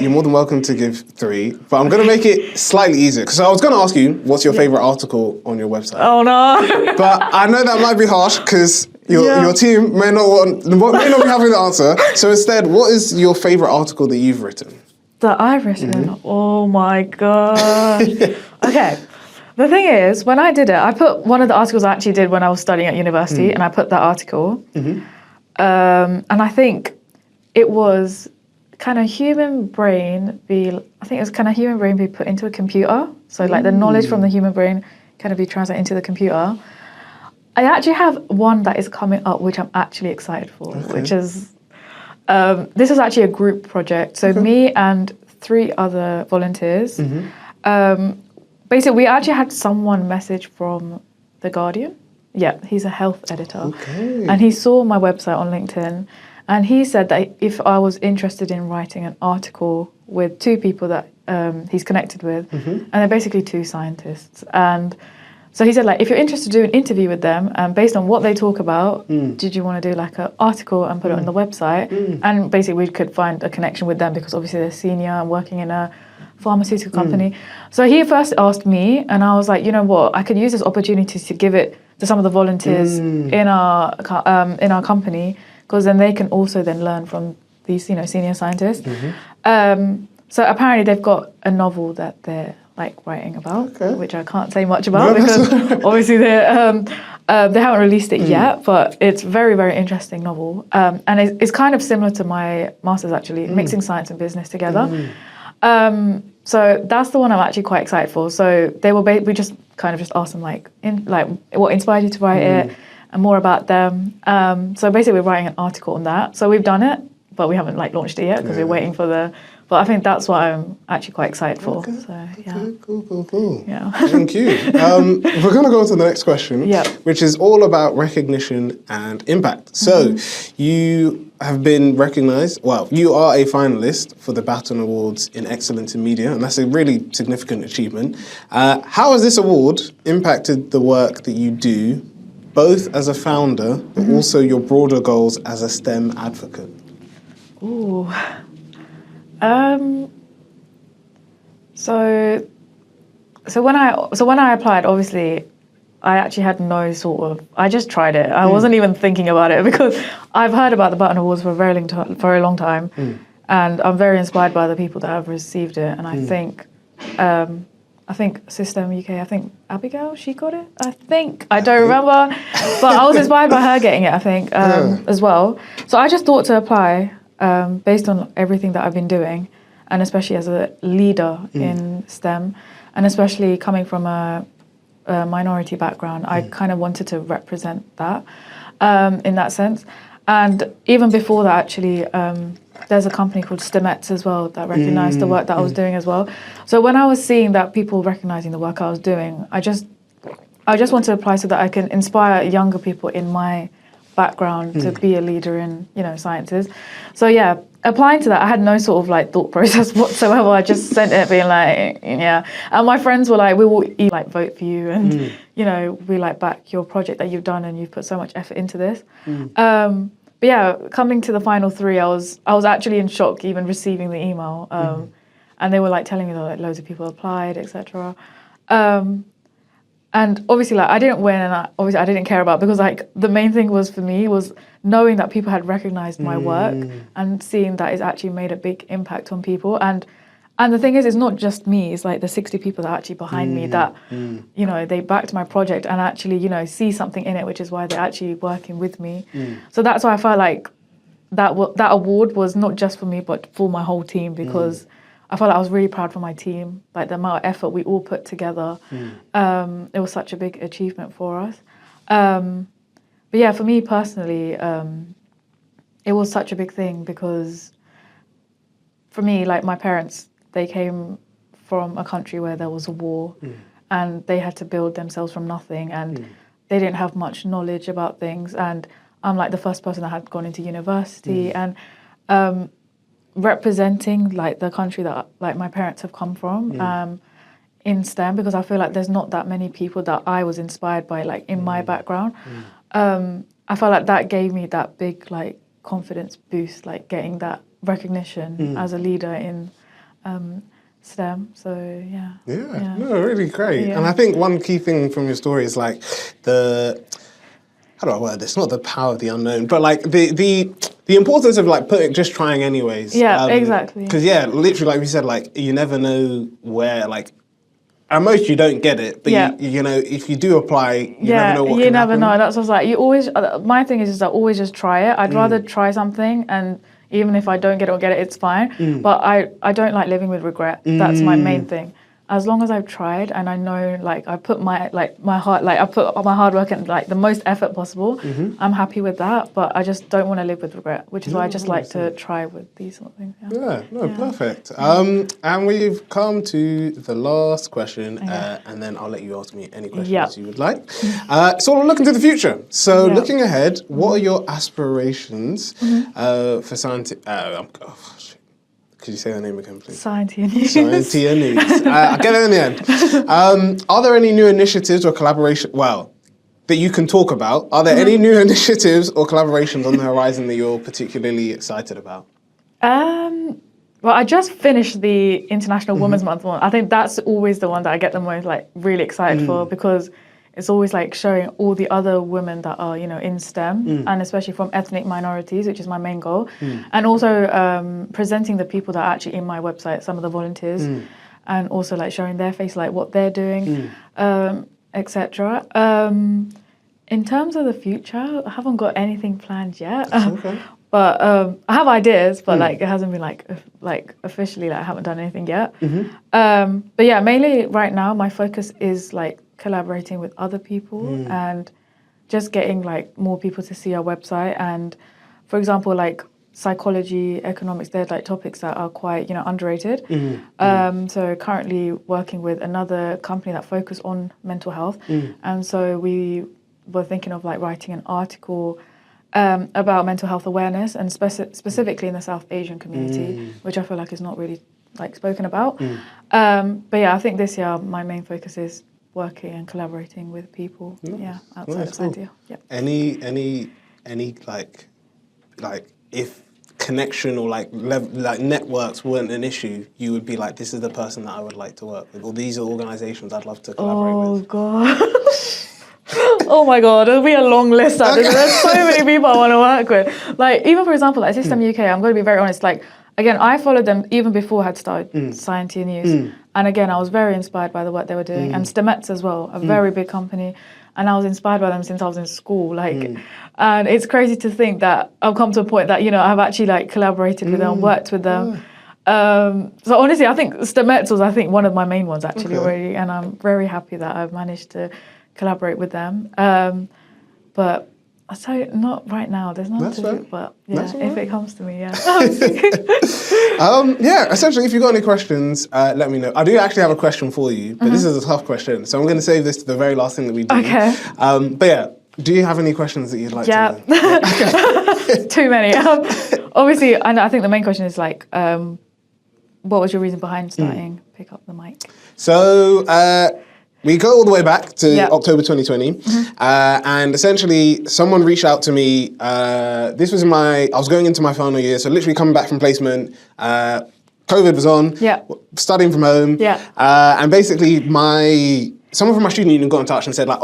Speaker 1: you're more than welcome to give 3. But I'm going to make it slightly easier, because I was going to ask you, what's your favourite article on your website?
Speaker 2: Oh no!
Speaker 1: But I know that might be harsh, because your team may not be having the answer. So instead, what is your favourite article that you've written?
Speaker 2: That I've written? Oh my god! Okay. The thing is, when I did it, I put one of the articles I actually did when I was studying at university, and I put that article. And I think it was kind of human brain be put into a computer. So like the knowledge from the human brain kind of be translated into the computer. I actually have one that is coming up, which I'm actually excited for, which is, this is actually a group project. So me and 3 other volunteers, basically we actually had someone message from The Guardian. Yeah, he's a health editor. And he saw my website on LinkedIn, and he said that if I was interested in writing an article with 2 people that he's connected with, and they're basically 2 scientists. And so he said, like, if you're interested to do an interview with them, and based on what they talk about, did you want to do like an article and put it on the website? And basically we could find a connection with them because obviously they're senior and working in a pharmaceutical company. So he first asked me, and I was like, you know what, I could use this opportunity to give it to some of the volunteers in our company, because then they can also then learn from these, you know, senior scientists. So apparently they've got a novel that they're like writing about, which I can't say much about because obviously they haven't released it yet, but it's very, very interesting novel. And it's kind of similar to my master's actually, mixing science and business together. So that's the one I'm actually quite excited for. So they were we just kind of just asked them like what inspired you to write it and more about them. So basically we're writing an article on that. So we've done it, but we haven't like launched it yet because we're waiting for but I think that's what I'm actually quite excited for. So yeah.
Speaker 1: Cool.
Speaker 2: Yeah.
Speaker 1: Thank you. We're going to go on to the next question, which is all about recognition and impact. So you have been recognised, well, you are a finalist for the Baton Awards in Excellence in Media, and that's a really significant achievement. How has this award impacted the work that you do, both as a founder, but also your broader goals as a STEM advocate?
Speaker 2: Ooh. So when I applied, obviously, I actually had no I just tried it. I wasn't even thinking about it because I've heard about the Baton Awards for a very long time, and I'm very inspired by the people that have received it. And I think System UK, I think Abigail, she got it. I don't remember, but I was inspired by her getting it. I think as well. So I just thought to apply. Based on everything that I've been doing, and especially as a leader in STEM, and especially coming from a minority background, I kind of wanted to represent that in that sense. And even before that, actually, there's a company called STEMettes as well that recognised the work that I was doing as well. So when I was seeing that people recognising the work I was doing, I just wanted to apply so that I can inspire younger people in my background to be a leader in, you know, sciences. So yeah, applying to that, I had no sort of like thought process whatsoever. I just sent it being like, yeah. And my friends were like, we will like vote for you, and you know, we like back your project that you've done and you've put so much effort into this. But yeah, coming to the final 3, I was actually in shock even receiving the email. And they were like telling me that like loads of people applied, etc. And obviously, like, I didn't win, and I didn't care about, because like the main thing was for me was knowing that people had recognised my work and seeing that it's actually made a big impact on people. And the thing is, it's not just me; it's like the 60 people that are actually behind me that, you know, they backed my project and actually, you know, see something in it, which is why they're actually working with me. So that's why I felt like that award was not just for me, but for my whole team, because I felt like I was really proud for my team, like the amount of effort we all put together. It was such a big achievement for us. But yeah, for me personally, it was such a big thing because for me, like my parents, they came from a country where there was a war and they had to build themselves from nothing, and they didn't have much knowledge about things. And I'm like the first person that had gone into university and representing like the country that like my parents have come from in STEM, because I feel like there's not that many people that I was inspired by like in my background. I felt like that gave me that big like confidence boost, like getting that recognition as a leader in STEM. So yeah. No,
Speaker 1: really great. And I think one key thing from your story is like how do I word this? Not the power of the unknown, but like the importance of like trying anyways.
Speaker 2: Yeah, exactly.
Speaker 1: Because literally, like we said, like you never know where like. At most, you don't get it, but you know, if you do apply, you never know what can happen.
Speaker 2: Know. That's what's like. You always. My thing is I always just try it. I'd rather try something and even if I don't get it or get it, it's fine. But I don't like living with regret. That's my main thing. As long as I've tried and I know, like, I put my hard work and like the most effort possible, I'm happy with that. But I just don't want to live with regret, which is why I just like to try with these sort of things.
Speaker 1: Perfect. And we've come to the last question, and then I'll let you ask me any questions you would like. So we'll look into the future. So looking ahead, what are your aspirations for Scientia? Could you say the name again, please?
Speaker 2: Scientia News.
Speaker 1: Scientia News. I'll get it in the end. Are there any new initiatives or collaboration, that you can talk about? Are there any new initiatives or collaborations on the horizon that you're particularly excited about?
Speaker 2: Well, I just finished the International Women's Month one. I think that's always the one that I get the most, like, really excited for, because it's always like showing all the other women that are, you know, in STEM, and especially from ethnic minorities, which is my main goal. And also presenting the people that are actually in my website, some of the volunteers, and also like showing their face, like what they're doing, etc. In terms of the future, I haven't got anything planned yet. But I have ideas, but like it hasn't been like officially, like I haven't done anything yet. But yeah, mainly right now my focus is like collaborating with other people and just getting like more people to see our website. And for example, like psychology, economics, they're like topics that are quite, you know, underrated. So currently working with another company that focus on mental health. And so we were thinking of like writing an article about mental health awareness, and specifically in the South Asian community, which I feel like is not really like spoken about. But yeah, I think this year my main focus is working and collaborating with people, outside of Scientia. Yeah.
Speaker 1: Any like if connection or like networks weren't an issue, you would be like, this is the person that I would like to work with, or these are organisations I'd love to collaborate with.
Speaker 2: God. Oh my God, it'll be a long list. There's so many people I want to work with. Like, even for example, like System UK, I'm going to be very honest, like, again, I followed them even before I had started Scientia News. And again, I was very inspired by the work they were doing. And Stemets as well, a very big company. And I was inspired by them since I was in school. Like, and it's crazy to think that I've come to a point that, you know, I've actually like collaborated with them, worked with them. So honestly, I think Stemets was, one of my main ones actually already. And I'm very happy that I've managed to collaborate with them. But I'll tell you, not right now. There's nothing to do, but yeah, if it comes to me,
Speaker 1: essentially, if you've got any questions, let me know. I do actually have a question for you, but this is a tough question, so I'm going to save this to the very last thing that we do.
Speaker 2: Okay.
Speaker 1: But yeah, do you have any questions that you'd like to know?
Speaker 2: Too many. Obviously, I think the main question is like, what was your reason behind starting Pick Up the Mic?
Speaker 1: So, we go all the way back to October 2020, and essentially someone reached out to me. This was I was going into my final year, so literally coming back from placement. COVID was on, studying from home, and basically someone from my student union got in touch and said like,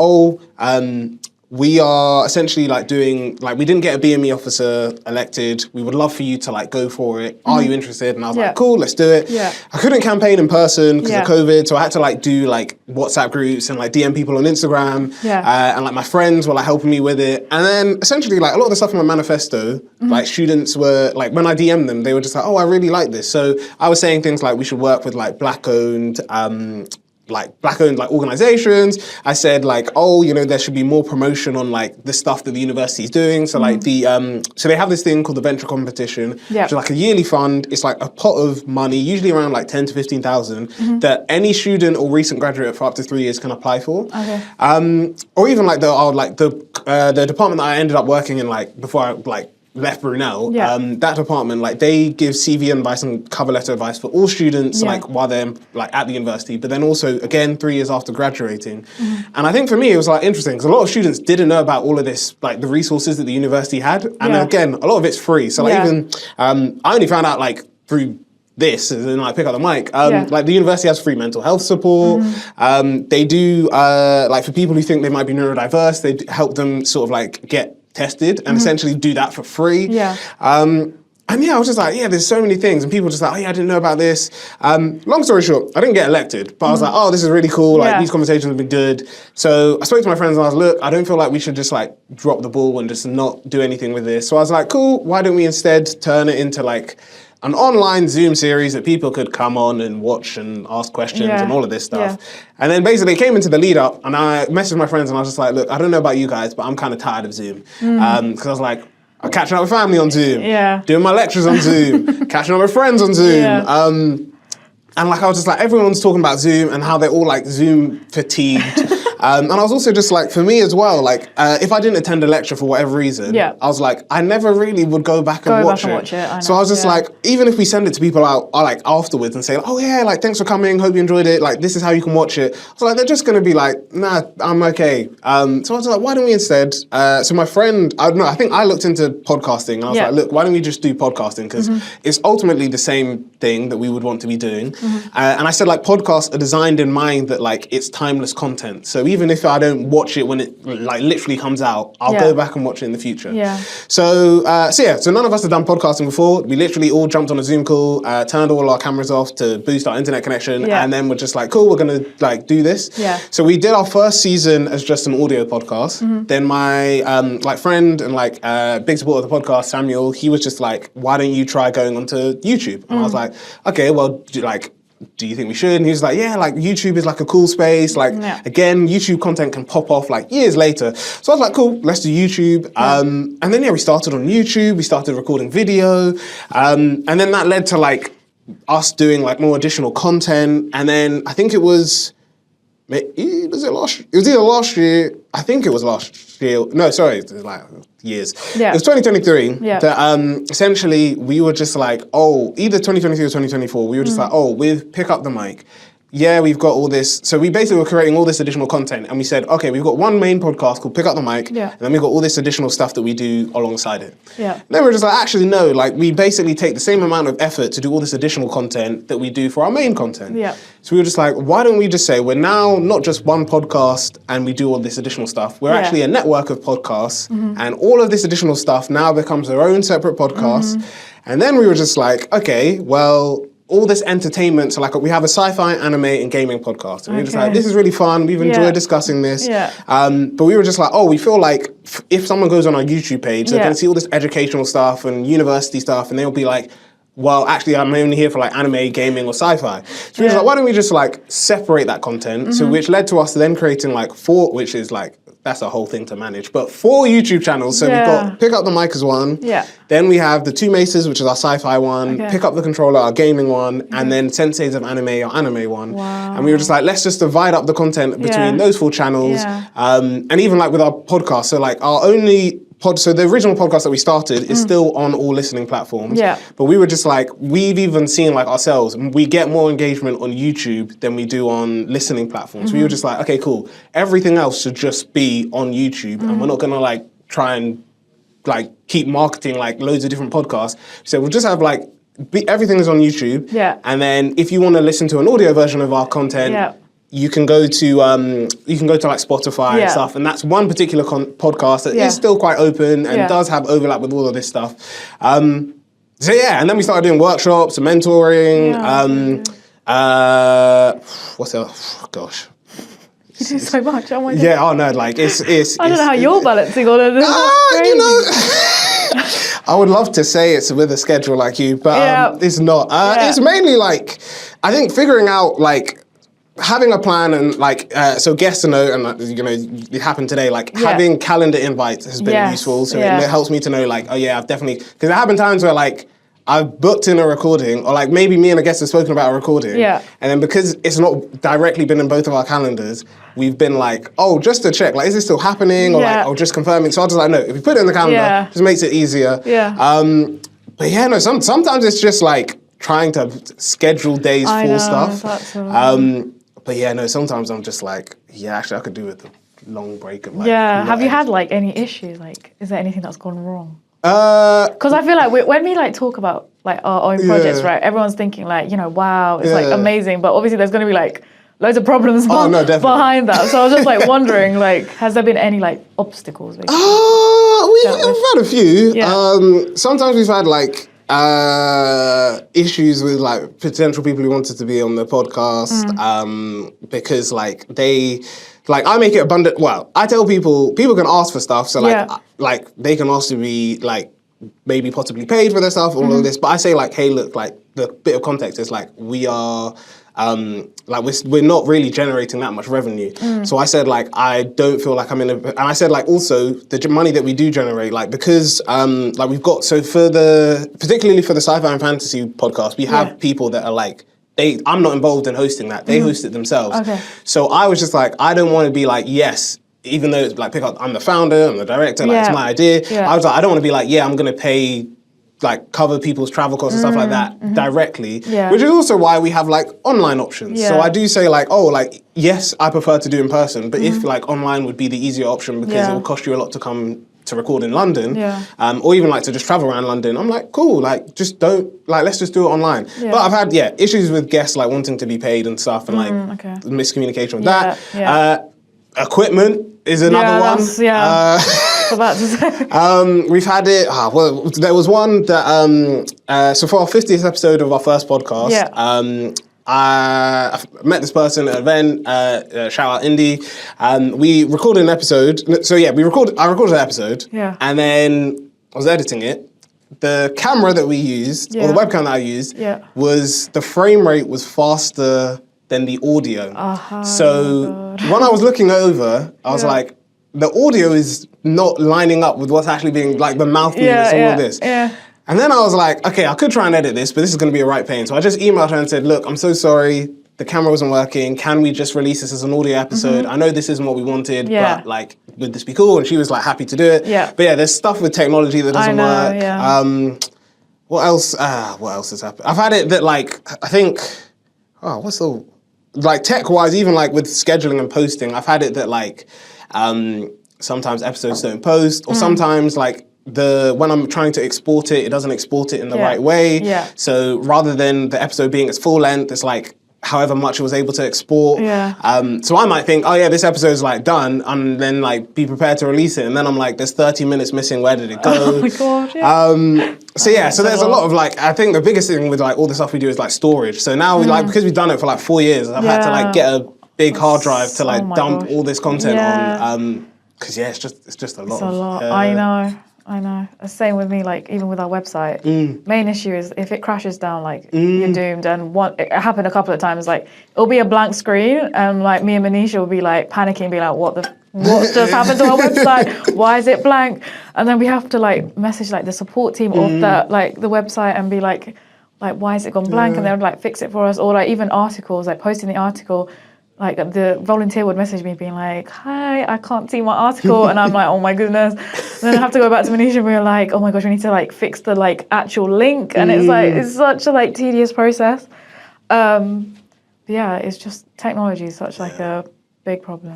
Speaker 1: we are essentially like doing, like, we didn't get a BME officer elected. We would love for you to like go for it. Are you interested? And I was like, cool, let's do it. I couldn't campaign in person because of COVID. So I had to like do like WhatsApp groups and like DM people on Instagram. And like my friends were like helping me with it. And then essentially like a lot of the stuff in my manifesto, like students were like, when I DM'd them, they were just like, oh, I really like this. So I was saying things like we should work with like black-owned organizations. I said like, there should be more promotion on like the stuff that the university is doing. So like so they have this thing called the venture competition, which is like a yearly fund. It's like a pot of money, usually around like 10 to 15,000 that any student or recent graduate for up to 3 years can apply for. Or even like the department that I ended up working in, like before I like left Brunel, that department, like they give CV advice and cover letter advice for all students, like while they're like at the university, but then also again 3 years after graduating. And I think for me it was like interesting because a lot of students didn't know about all of this, like the resources that the university had, and again a lot of it's free. So like even I only found out like through this and then like Pick Up the Mic. Like the university has free mental health support. They do like for people who think they might be neurodiverse, they help them sort of like get tested and essentially do that for free. And yeah, I was just like, yeah, there's so many things. And people were just like, oh yeah, I didn't know about this. Long story short, I didn't get elected, but I was like, oh, this is really cool. Like these conversations have been good. So I spoke to my friends and I was like, look, I don't feel like we should just like drop the ball and just not do anything with this. So I was like, cool, why don't we instead turn it into like an online Zoom series that people could come on and watch and ask questions and all of this stuff. And then basically it came into the lead up and I messaged my friends and I was just like, look, I don't know about you guys, but I'm kind of tired of Zoom. Because I was like, I'm catching up with family on Zoom, doing my lectures on Zoom, catching up with friends on Zoom. And like I was just like, everyone's talking about Zoom and how they're all like Zoom fatigued. And I was also just like, for me as well, like if I didn't attend a lecture for whatever reason, I was like, I never really would go back and watch it. So I was just like, even if we send it to people out like afterwards and say, oh yeah, like thanks for coming, hope you enjoyed it, like this is how you can watch it. I was like, they're just gonna be like, nah, I'm okay. So I was like, why don't we instead? So my friend, I think I looked into podcasting and I was like, look, why don't we just do podcasting? Because it's ultimately the same thing that we would want to be doing. And I said like podcasts are designed in mind that like it's timeless content. So even if I don't watch it when it like literally comes out, I'll go back and watch it in the future. So none of us have done podcasting before. We literally all jumped on a Zoom call, turned all our cameras off to boost our internet connection, and then we're just like, cool, we're gonna like do this. So we did our first season as just an audio podcast. Then my like friend and like big supporter of the podcast, Samuel, he was just like, why don't you try going onto YouTube? And I was like, okay, well, do you think we should? And he was like, yeah, like YouTube is like a cool space. Like, again, YouTube content can pop off like years later. So I was like, cool, let's do YouTube. And then, we started on YouTube. We started recording video. And then that led to like us doing like more additional content. And then I think it was either last year. I think it was last year. No, sorry, it was like years. It was 2023 that essentially we were just like, either 2023 or 2024, we were just like, with Pick Up the Mic, we've got all this. So we basically were creating all this additional content and we said, okay, we've got one main podcast called Pick Up the Mic, and then we've got all this additional stuff that we do alongside it. Then we were just like, actually, no, like we basically take the same amount of effort to do all this additional content that we do for our main content. So we were just like, why don't we just say we're now not just one podcast and we do all this additional stuff. We're actually a network of podcasts and all of this additional stuff now becomes their own separate podcast. And then we were just like, okay, well, all this entertainment, so like we have a sci-fi, anime, and gaming podcast. And we were just like, this is really fun, we've enjoyed discussing this. But we were just like, we feel like if someone goes on our YouTube page, they're gonna see all this educational stuff and university stuff, and they'll be like, well, actually, I'm only here for like anime, gaming, or sci-fi. So we were like, why don't we just like separate that content? So which led to us then creating like 4, which is like, that's a whole thing to manage, but 4 YouTube channels. So we've got Pick Up the Mic as one. Then we have the 2 Maces, which is our sci-fi one. Pick Up the Controller, our gaming one. And then Senseis of Anime, our anime one. And we were just like, let's just divide up the content between those 4 channels. And even like with our podcast, so like our only so the original podcast that we started is still on all listening platforms. But we were just like, we've even seen like ourselves, we get more engagement on YouTube than we do on listening platforms. We were just like, okay, cool. Everything else should just be on YouTube and we're not gonna like try and like keep marketing like loads of different podcasts. So we'll just have like, everything is on YouTube. And then if you wanna listen to an audio version of our content, you can go to like Spotify and stuff, and that's one particular podcast that is still quite open and does have overlap with all of this stuff. And then we started doing workshops and mentoring. What's else? Oh, gosh.
Speaker 2: You do so much. Oh my God.
Speaker 1: Yeah. Oh no. Like it's.
Speaker 2: I don't know how you're balancing all of this.
Speaker 1: You know. I would love to say it's with a schedule like you, but it's not. It's mainly like I think figuring out like. Having a plan and like, so guests to know, and it happened today, like having calendar invites has been useful. So it helps me to know like, I've definitely, because there have been times where like, I've booked in a recording or like maybe me and a guest have spoken about a recording. And then because it's not directly been in both of our calendars, we've been like, just to check, like, is this still happening? Or like, just confirming. So I was just like, no, if we put it in the calendar, it just makes it easier. But sometimes it's just like trying to schedule days for stuff. But sometimes I'm just like, actually I could do with a long break of like.
Speaker 2: Have you had like any issues? Like, is there anything that's gone wrong? Because I feel like when we like talk about like our own projects, right? Everyone's thinking like, wow, it's like amazing, but obviously there's going to be like loads of problems behind that. So I was just like wondering, like, has there been any like obstacles?
Speaker 1: We've had a few. Sometimes we've had like. issues with like potential people who wanted to be on the podcast, because like I make it abundant. Well, I tell people can ask for stuff, so like they can ask to be like maybe possibly paid for their stuff, all of this. But I say like, hey, look, like the bit of context is like we are. Like we're not really generating that much revenue. So I said like I don't feel like I'm in a, and I said like also the money that we do generate, like because like we've got, so particularly for the sci-fi and fantasy podcast, we have people that are like, I'm not involved in hosting that, they host it themselves. Okay. So I was just like, I don't want to be like, yes, even though it's like I'm the founder, I'm the director, like it's my idea. I was like, I don't want to be like, I'm going to pay like cover people's travel costs and stuff like that directly, which is also why we have like online options. So I do say like, oh, like, yes, I prefer to do in person, but if like online would be the easier option because it will cost you a lot to come to record in London, or even like to just travel around London, I'm like, cool, like just don't, like let's just do it online. But I've had issues with guests like wanting to be paid and stuff, and like miscommunication with that. Equipment is another one. About to say. We've had it. Well, there was one that. So for our 50th episode of our first podcast, I met this person at an event. Shout out Indy. We recorded an episode. So I recorded an episode. And then I was editing it. The camera that we used, or the webcam that I used, was the frame rate was faster than the audio. So when I was looking over, I was like, the audio is not lining up with what's actually being, like the mouth movements and all this. And then I was like, okay, I could try and edit this, but this is going to be a right pain. So I just emailed her and said, look, I'm so sorry. The camera wasn't working. Can we just release this as an audio episode? I know this isn't what we wanted, but like, would this be cool? And she was like, happy to do it. But there's stuff with technology that doesn't work. What else? What else has happened? I've had it that like, I think, like tech-wise, even like with scheduling and posting, I've had it that like, sometimes episodes don't post, or sometimes like when I'm trying to export it, it doesn't export it in the right way. So rather than the episode being its full length, it's like however much it was able to export. So I might think, oh yeah, this episode's like done, and then like be prepared to release it, and then I'm like, there's 30 minutes missing. Where did it go? Oh my god. So there's a lot of like, I think the biggest thing with like all the stuff we do is like storage. So now we like, because we've done it for like 4 years, I've had to like get a big hard drive to like dump all this content on. Because it's just a lot. It's a lot. I know. The same with me, like even with our website. Main issue is if it crashes down, like you're doomed. And it happened a couple of times, like it'll be a blank screen, and like me and Manisha will be like panicking, be like, what's just happened to our website? Why is it blank? And then we have to like message like the support team of the website and be like why has it gone blank? And they would like fix it for us, or like even articles, like posting the article. Like the volunteer would message me being like, hi, I can't see my article. And I'm like, oh my goodness. And then I have to go back to Manisha and we're like, oh my gosh, we need to like fix the like actual link. And it's like, it's such a like tedious process. It's just technology is such like a big problem.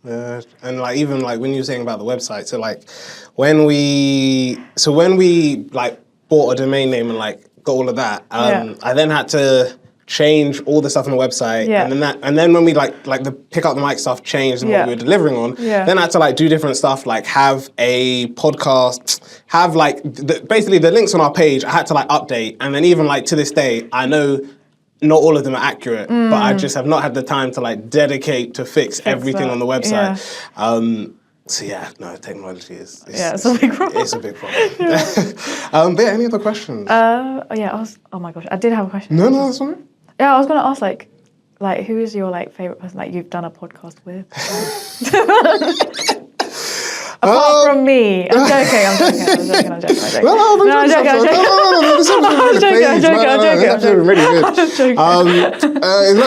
Speaker 1: And like even like when you were saying about the website, so like when we like bought a domain name and like got all of that, I then had to change all the stuff on the website, and then when we like the pick up the mic stuff changed and what we were delivering on, then I had to like do different stuff, like have a podcast, have like basically the links on our page I had to like update, and then even like to this day I know not all of them are accurate, but I just have not had the time to like dedicate to fix everything on the website. Technology is it's a big problem. It's a big problem. But any other questions? Oh my gosh, I did have a question. No, that's all right. Yeah, I was going to ask like who is your like favorite person like you've done a podcast with? Apart from me. I'm joking. I'm joking. No, I'm joking.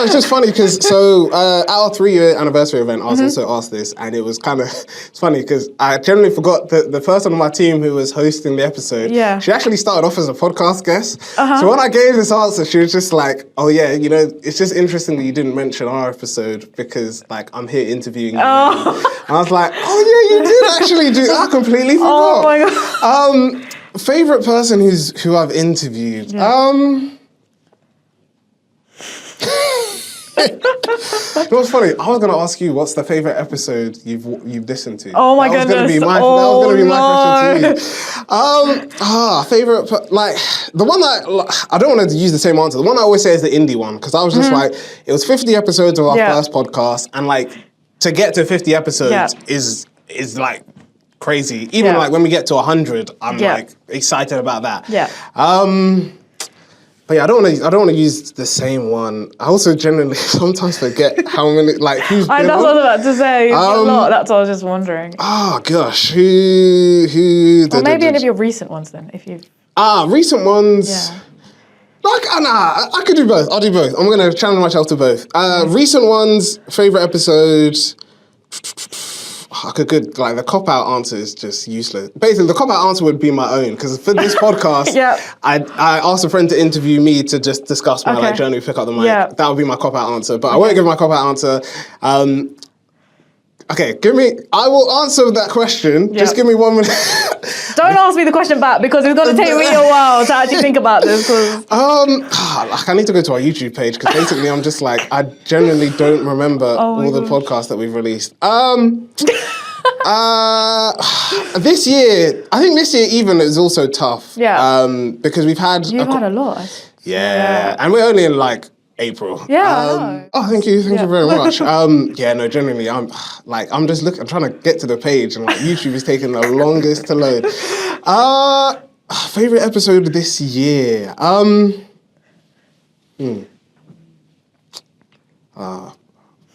Speaker 1: It's just funny because at our 3-year anniversary event, I was also asked this, and it was kind of it's funny because I generally forgot that the person on my team who was hosting the episode, she actually started off as a podcast guest. So when I gave this answer, she was just like, oh yeah, you know, it's just interesting that you didn't mention our episode because like I'm here interviewing you. And I was like, oh yeah, you did actually do. I completely forgot. Oh my god. Favorite person who I've interviewed. know what's funny? I was going to ask you, what's the favourite episode you've listened to?
Speaker 2: Oh my goodness.
Speaker 1: That was going to be my question to you. Favourite, like, the one that, I don't want to use the same answer. The one I always say is the indie one, because I was just like, it was 50 episodes of our first podcast, and like, to get to 50 episodes is like crazy. Even like when we get to 100, I'm like excited about that. Yeah. But yeah, I don't want to use the same one. I also generally sometimes forget how many, like, who's been on.
Speaker 2: That's what I was about to say. It's a lot. That's what I was just wondering.
Speaker 1: Oh gosh, who?
Speaker 2: Or maybe any of your recent ones then, if you.
Speaker 1: Recent ones. Yeah. Like, I could do both. I'll do both. I'm going to challenge myself to both. Recent ones, favourite episodes. Like, the cop-out answer is just useless. Basically, the cop-out answer would be my own, because for this podcast, I asked a friend to interview me to just discuss my like journey, pick up the mic. That would be my cop-out answer, but I won't give my cop-out answer. Okay, I will answer that question. Just give me 1 minute.
Speaker 2: Don't ask me the question back, because it's going to take me a while to actually think about this.
Speaker 1: I need to go to our YouTube page, because basically I'm just like, I genuinely don't remember all the podcasts that we've released. This year, I think this year even is also tough. Yeah. Because we've had...
Speaker 2: You've had a lot.
Speaker 1: Yeah. And we're only in like April.
Speaker 2: Yeah.
Speaker 1: Thank you very much. Generally, I'm trying to get to the page, and like YouTube is taking the longest to load. Favorite episode this year.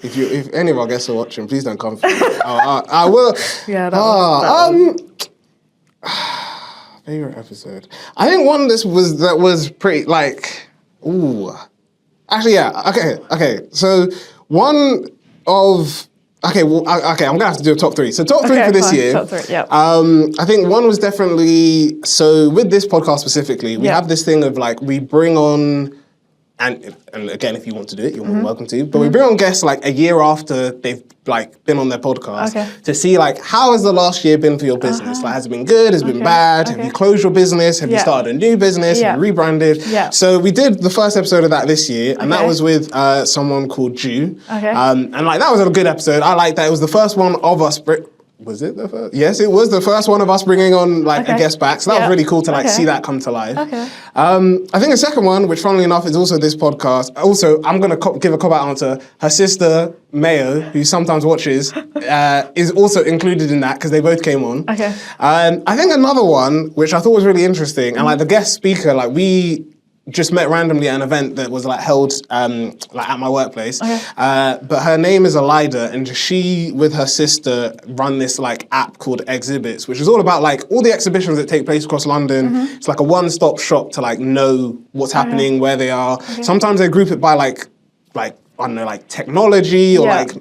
Speaker 1: If any of our guests are watching, please don't come for me. I will. Yeah. Favorite episode. I think one that was pretty like. Ooh. Actually, yeah. Okay. So one of I'm gonna have to do a top three. So top three for this year.
Speaker 2: Top three, yeah.
Speaker 1: I think one was definitely, so with this podcast specifically, we have this thing of like, we bring on, and again, if you want to do it, you're more than welcome to, but we bring on guests like a year after they've like been on their podcast to see like, how has the last year been for your business? Like, has it been good? Has it been bad? Have you closed your business? Have you started a new business? Have you rebranded? Yeah. So we did the first episode of that this year, and that was with someone called Jew. And like, that was a good episode. I liked that. It was the first one of us. Was it the first? Yes, it was the first one of us bringing on like a guest back. So that was really cool to like see that come to life. I think the second one, which funnily enough is also this podcast. Also, I'm going to give a cop-out answer. Her sister, Mayo, who sometimes watches, is also included in that because they both came on. I think another one, which I thought was really interesting, and like the guest speaker, like we just met randomly at an event that was like held like at my workplace. But her name is Elida, and she with her sister run this like app called Exhibits, which is all about like all the exhibitions that take place across London. It's like a one-stop shop to like know what's happening, where they are. Sometimes they group it by like I don't know, like technology or like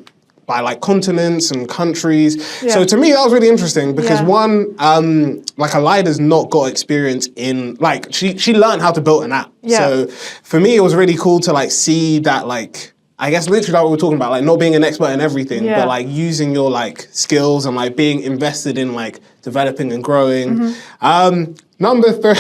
Speaker 1: by like continents and countries. So to me that was really interesting because one, like Elida's not got experience in, like she learned how to build an app. So for me it was really cool to like see that, like, I guess literally like what we're talking about, like not being an expert in everything, but like using your like skills and like being invested in like developing and growing. Number three.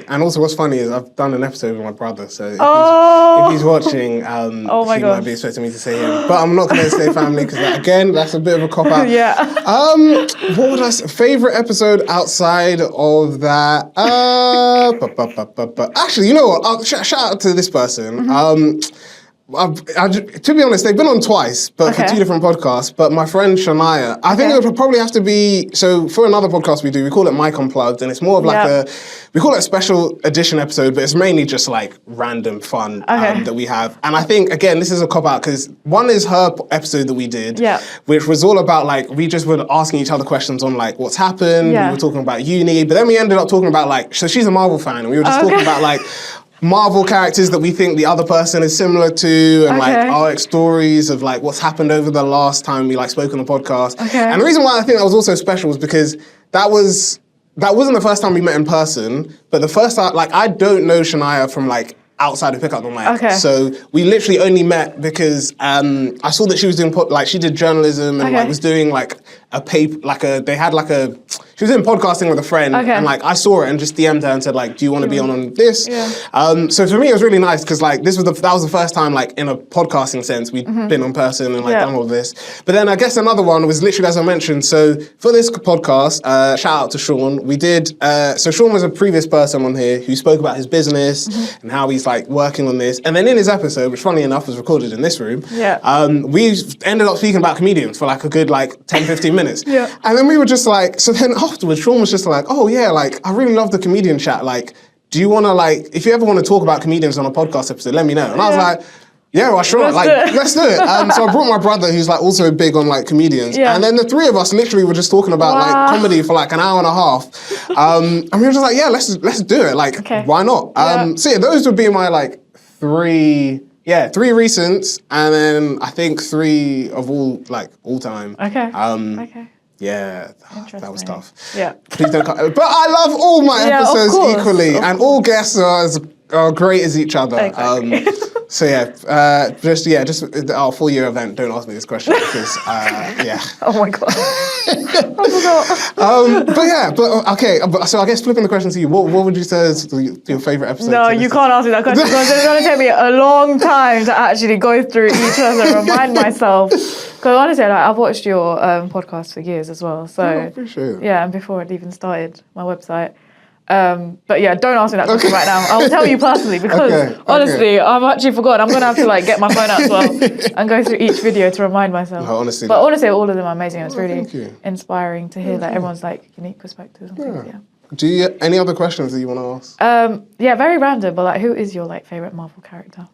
Speaker 1: And also what's funny is I've done an episode with my brother, so if he's watching, he might be expecting me to say him. But I'm not going to say family because again, that's a bit of a cop-out. What would I say? Favorite episode outside of that? Actually, you know what? Shout out to this person. To be honest, they've been on twice, but for two different podcasts. But my friend Shania, I think it would probably have to be, so for another podcast we do, we call it Mic Unplugged, and it's more of like we call it a special edition episode, but it's mainly just like random fun that we have. And I think, again, this is a cop-out because one is her episode that we did, which was all about like, we just were asking each other questions on like what's happened, we were talking about uni, but then we ended up talking about like, so she's a Marvel fan, and we were just talking about like, Marvel characters that we think the other person is similar to, and like our stories of like what's happened over the last time we like spoke on the podcast. And the reason why I think that was also special was because that wasn't the first time we met in person, but the first time, like, I don't know Shania from like outside of Pick Up the Mic. So we literally only met because I saw that she was doing, like, she did journalism and like was doing like a paper, they had she was in podcasting with a friend, and like I saw it and just DM'd her and said like, do you want to be on this? Yeah. So for me it was really nice because like that was the first time like in a podcasting sense we'd been on person and like done all this. But then I guess another one was literally as I mentioned. So for this podcast, shout out to Sean. We did. So Sean was a previous person on here who spoke about his business and how he's like working on this. And then in his episode, which funny enough was recorded in this room, we ended up speaking about comedians for like a good like 10-15 minutes. Yeah. And then we were just like, so then afterwards, Sean was just like, oh yeah, like I really love the comedian chat. Like, do you want to like, if you ever want to talk about comedians on a podcast episode, let me know. And I was like, yeah, well, sure, let's do it. So I brought my brother, who's like also big on like comedians, and then the three of us literally were just talking about like comedy for like an hour and a half, and we were just like, yeah, let's do it. Like, why not? So yeah, those would be my like three recents, and then I think 3 of all time. Okay. Yeah, that was tough. Yeah. Please don't cut. But I love all my episodes equally, and all guests are great as each other. Exactly. So yeah, just our 4-year event. Don't ask me this question because Oh my god. I forgot. So I guess flipping the question to you, what would you say is your favorite episode? No, you can't ask me that question because it's going to take me a long time to actually go through each other and remind myself. Because honestly, like, I've watched your podcast for years as well. So I appreciate it. Yeah, and before I'd even started my website. But yeah, don't ask me that question right now. I will tell you personally because honestly, I've actually forgotten. I'm gonna have to like get my phone out as well and go through each video to remind myself. No, honestly, all of them are amazing. It's really inspiring to hear that everyone's like unique perspectives and things. Yeah. Do you any other questions that you want to ask? Yeah, very random, but like, who is your like favorite Marvel character?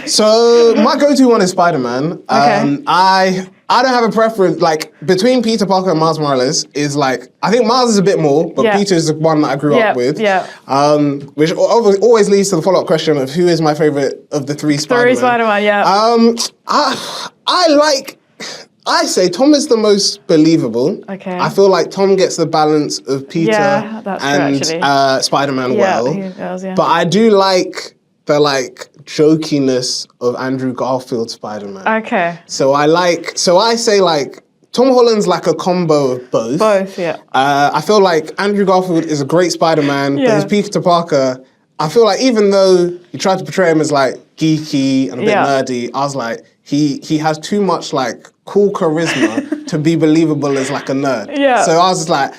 Speaker 1: So my go-to one is Spider-Man. I don't have a preference. Like between Peter Parker and Miles Morales is like I think Miles is a bit more, but Peter is the one that I grew up with. Yeah. Which always leads to the follow-up question of who is my favorite of the 3 Spider-Man. 3 Spider-Man. Yeah. I say Tom is the most believable. Okay. I feel like Tom gets the balance of Peter and Spider-Man well. He does, yeah. But I do like the jokiness of Andrew Garfield Spider-Man. Okay. So I say like Tom Holland's like a combo of both. Both, yeah. I feel like Andrew Garfield is a great Spider-Man, but his Peter Parker, I feel like even though you tried to portray him as like geeky and a bit nerdy, I was like, he has too much like cool charisma to be believable as like a nerd. Yeah. So I was just like,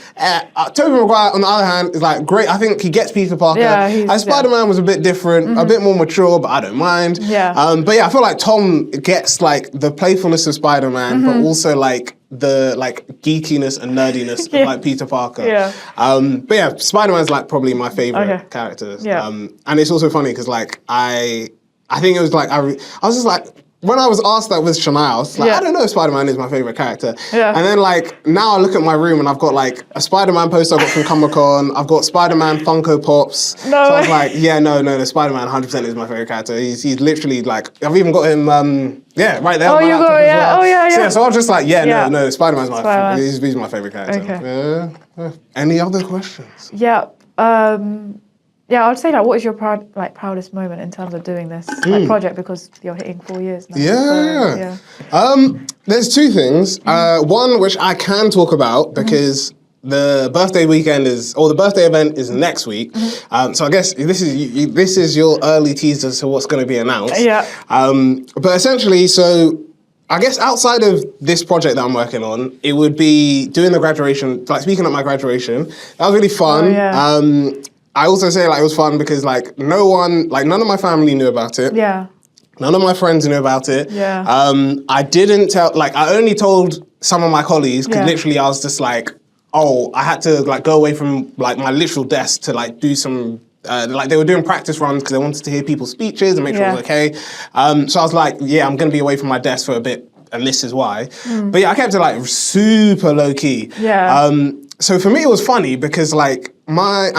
Speaker 1: Tobey Maguire on the other hand is like great. I think he gets Peter Parker. Yeah, Spider-Man was a bit different, a bit more mature, but I don't mind. Yeah. But yeah, I feel like Tom gets like the playfulness of Spider-Man, but also like the like geekiness and nerdiness of like Peter Parker. Yeah. But yeah, Spider-Man's like probably my favorite characters. Yeah. And it's also funny because like I think it was like I was just like. When I was asked that with Shania, I was like, I don't know if Spider-Man is my favorite character. Yeah. And then like, now I look at my room and I've got like a Spider-Man poster I got from Comic-Con. I've got Spider-Man Funko Pops. No. So I was like, no, Spider-Man 100% is my favorite character. He's literally like, I've even got him, right there. Oh, you got it, yeah. Well. Oh, yeah. So I was just like, no, Spider-Man's my favorite. He's my favorite character. Okay. Any other questions? Yeah. Yeah, I would say like, what is your proudest moment in terms of doing this project because you're hitting 4 years now? Yeah. There's 2 things. One which I can talk about because the birthday event is next week. So I guess this is your early teaser to what's going to be announced. Yeah. But essentially, so I guess outside of this project that I'm working on, it would be doing the graduation, like speaking at my graduation. That was really fun. Oh, yeah. I also say like it was fun because like none of my family knew about it. Yeah. None of my friends knew about it. Yeah. I didn't tell, like I only told some of my colleagues because literally I was just like, I had to like go away from like my literal desk to like do some, like they were doing practice runs because they wanted to hear people's speeches and make sure it was okay. So I was like, I'm going to be away from my desk for a bit and this is why. But yeah, I kept it like super low key. Yeah. So for me it was funny because like you know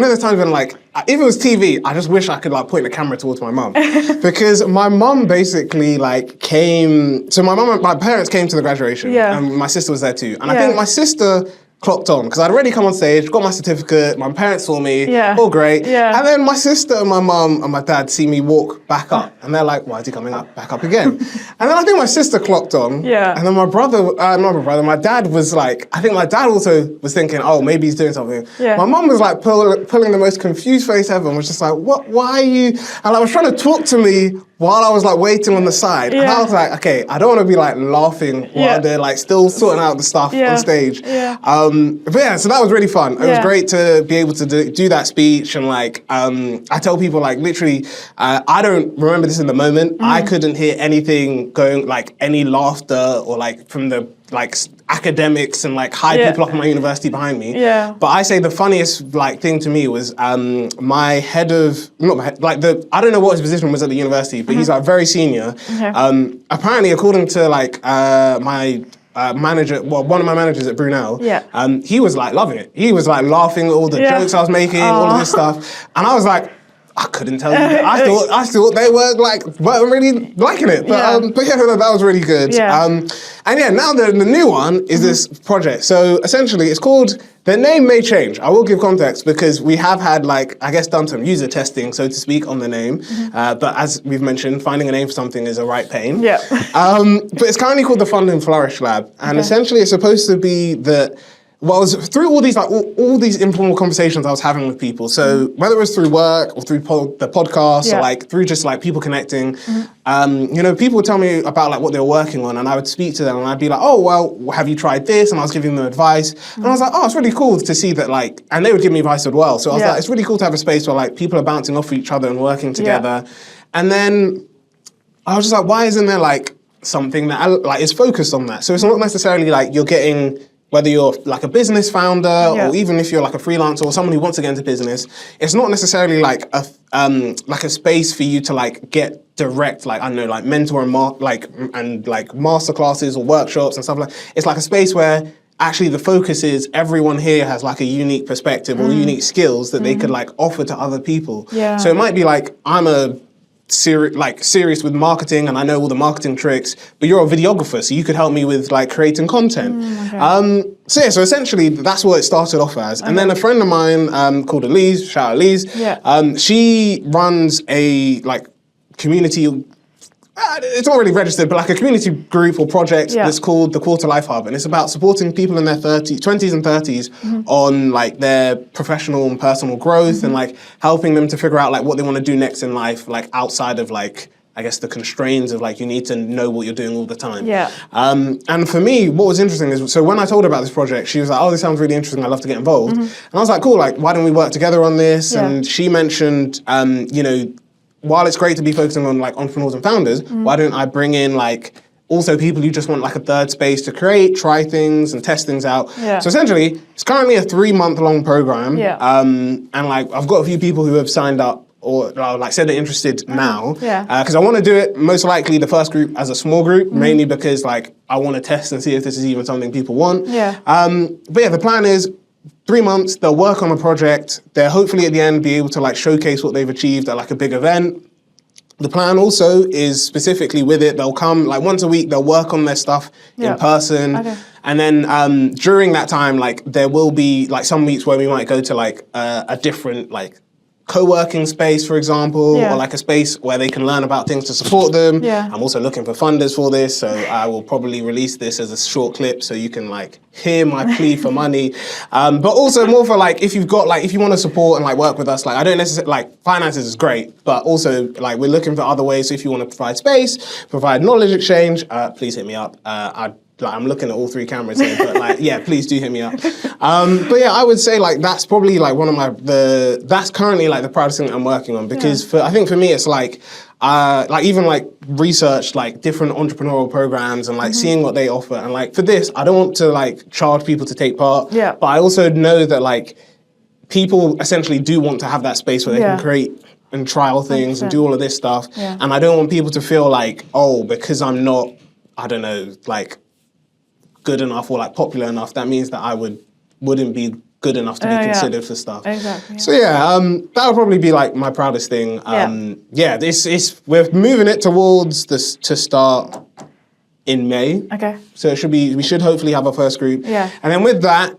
Speaker 1: there's times when like, if it was TV, I just wish I could like point the camera towards my mum. Because my mum basically like came, so my parents came to the graduation and my sister was there too. And I think my sister clocked on because I'd already come on stage, got my certificate, my parents saw me,
Speaker 2: Yeah.
Speaker 1: all great.
Speaker 2: Yeah.
Speaker 1: And then my sister and my mum and my dad see me walk back up and they're like, why is he coming back up again? And then I think my sister clocked on.
Speaker 2: Yeah.
Speaker 1: And then my brother, not my brother, my dad was like, I think my dad also was thinking, oh, maybe he's doing something.
Speaker 2: Yeah.
Speaker 1: My mum was like pulling the most confused face ever and was just like, what, why are you? And I was trying to talk to me while I was like waiting on the side. And I was like, okay, I don't want to be like laughing while they're like still sorting out the stuff on stage.
Speaker 2: Yeah.
Speaker 1: But yeah, so that was really fun. It was great to be able to do that speech and like, I tell people like literally, I don't remember this in the moment. I couldn't hear anything going like any laughter or like from the like academics and like high people up in my university behind me.
Speaker 2: Yeah.
Speaker 1: But I say the funniest like thing to me was my head of, not my head, like I don't know what his position was at the university, but he's like very senior. Okay. Apparently according to like my manager, well, one of my managers at Brunel, he was like loving it. He was like laughing at all the jokes I was making, all of this stuff. And I was like, I couldn't tell you. I thought they weren't really liking it. But yeah, that was really good.
Speaker 2: Yeah.
Speaker 1: And yeah, now the new one is this project. So essentially it's called, the name may change. I will give context because we have had like, I guess done some user testing, so to speak, on the name. But as we've mentioned, finding a name for something is a right pain.
Speaker 2: Yeah.
Speaker 1: But it's currently called the Fund and Flourish Lab. And essentially it's supposed to be that, well, it was through all these like all these informal conversations I was having with people. So whether it was through work or through the podcast or like through just like people connecting, you know, people would tell me about like what they were working on, and I would speak to them, and I'd be like, oh well, have you tried this? And I was giving them advice, and I was like, oh, it's really cool to see that like, and they would give me advice as well. So I was like, it's really cool to have a space where like people are bouncing off each other and working together. And then I was just like, why isn't there like something that like is focused on that? So it's not necessarily like you're getting, whether you're like a business founder or even if you're like a freelancer or someone who wants to get into business, it's not necessarily like a space for you to like get direct, like, I don't know, like mentor and like master classes or workshops and stuff like. It's like a space where actually the focus is everyone here has like a unique perspective or unique skills that they could like offer to other people. Yeah. So it might be like, I'm a serious with marketing and I know all the marketing tricks, but you're a videographer, so you could help me with like creating content. So essentially that's what it started off as. And then a friend of mine called Elise, shout out Elise, she runs a like community, it's not really registered, but like a community group or project that's called the Quarter Life Hub, and it's about supporting people in their 20s and 30s on like their professional and personal growth and like helping them to figure out like what they want to do next in life, like outside of like, I guess the constraints of like you need to know what you're doing all the time. Yeah. And for me, what was interesting is, so when I told her about this project, she was like, oh, this sounds really interesting, I'd love to get involved. And I was like, cool, like why don't we work together on this? And she mentioned, you know, while it's great to be focusing on like entrepreneurs and founders, why don't I bring in like also people who just want like a third space to create, try things and test things out. So essentially, it's currently a 3-month-long program. And like I've got a few people who have signed up or like said they're interested now. Because I want to do it most likely the first group as a small group, mainly because like I want to test and see if this is even something people want. But yeah, the plan is 3 months, they'll work on a project. They'll hopefully at the end be able to like showcase what they've achieved at like a big event. The plan also is specifically with it, they'll come like once a week, they'll work on their stuff in person. And then during that time, like there will be like some weeks where we might go to like a different like co-working space, for example, or like a space where they can learn about things to support them. I'm also looking for funders for this, so I will probably release this as a short clip so you can like hear my plea for money. But also more for like, if you've got like, if you want to support and like work with us, like I don't necessarily, like finances is great, but also like we're looking for other ways. So if you want to provide space, provide knowledge exchange, please hit me up. I'm looking at all 3 cameras here, but like, yeah, please do hit me up. But yeah, I would say like, that's probably like one of that's currently like the proudest thing I'm working on, because I think for me, it's like even like research like different entrepreneurial programs and like seeing what they offer. And like for this, I don't want to like charge people to take part, but I also know that like people essentially do want to have that space where they can create and trial things 100%. And do all of this stuff. And I don't want people to feel like, oh, because I'm not, I don't know, like good enough or like popular enough, that means that I wouldn't be good enough to be considered for stuff. So yeah, that would probably be like my proudest thing. We're moving it towards this to start in May.
Speaker 2: Okay.
Speaker 1: So we should hopefully have our first group.
Speaker 2: Yeah.
Speaker 1: And then with that,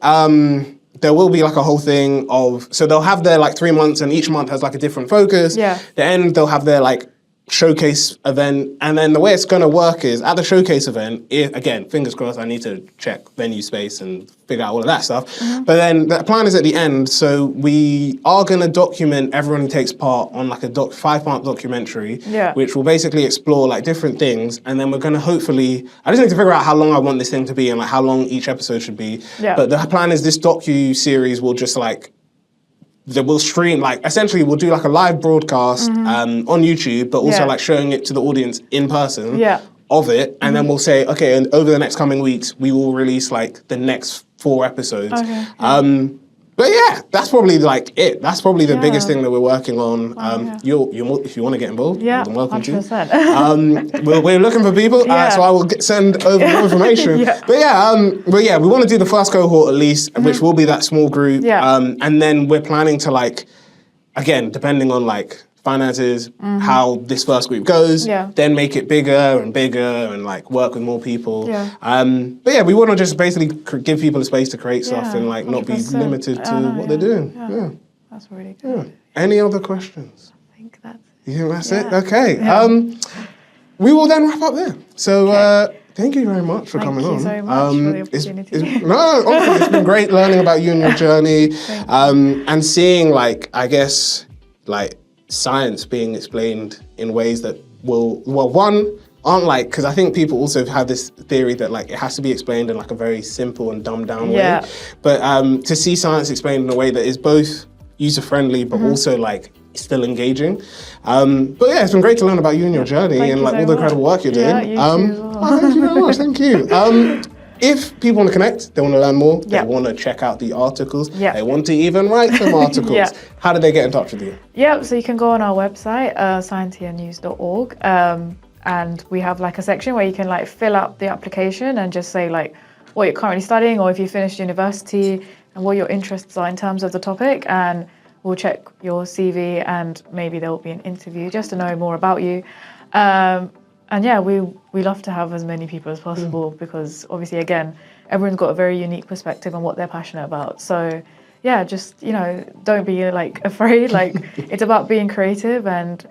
Speaker 1: there will be like a whole thing so they'll have their like 3 months, and each month has like a different focus.
Speaker 2: Yeah.
Speaker 1: Then they'll have their like showcase event, and then the way it's going to work is at the showcase event, again, fingers crossed, I need to check venue space and figure out all of that stuff. But then the plan is at the end, so we are going to document everyone who takes part on like a 5-part documentary, which will basically explore like different things, and then we're going to hopefully, I just need to figure out how long I want this thing to be and like how long each episode should be. But the plan is this docu-series will just like, that we'll stream, like, essentially we'll do like a live broadcast on YouTube, but also like showing it to the audience in person of it. And then we'll say, okay, and over the next coming weeks, we will release like the next 4 episodes. Okay. But yeah, that's probably like it. That's probably the biggest thing that we're working on. You're if you want to get involved, you're welcome 100%. to. We're looking for people, so I will send over more information. But yeah, we want to do the first cohort at least, which will be that small group. And then we're planning to like, again, depending on like finances, how this first group goes, then make it bigger and like work with more people. But yeah, we want to just basically give people a space to create stuff and like not be limited to what they're doing. Yeah.
Speaker 2: That's really good.
Speaker 1: Any other questions?
Speaker 2: I think that's it.
Speaker 1: You think that's it? Okay. We will then wrap up there. So thank you very much for coming on.
Speaker 2: Thank you so much for the opportunity.
Speaker 1: Honestly, it's been great learning about you and your journey, and seeing like, I guess, like science being explained in ways that aren't like, because I think people also have this theory that like it has to be explained in like a very simple and dumbed down way. But to see science explained in a way that is both user-friendly but also like still engaging. But yeah, it's been great to learn about you and your journey and like all the incredible work you're doing.
Speaker 2: You too as well.
Speaker 1: Thank you very much, thank you. If people want to connect, they want to learn more, they want to check out the articles, they want to even write some articles, how do they get in touch with you?
Speaker 2: So you can go on our website, scientianews.org, and we have like a section where you can like fill out the application and just say like what you're currently studying, or if you finished university, and what your interests are in terms of the topic, and we'll check your CV and maybe there will be an interview just to know more about you. And yeah, we love to have as many people as possible because obviously, again, everyone's got a very unique perspective on what they're passionate about. So yeah, just, you know, don't be like afraid. Like it's about being creative and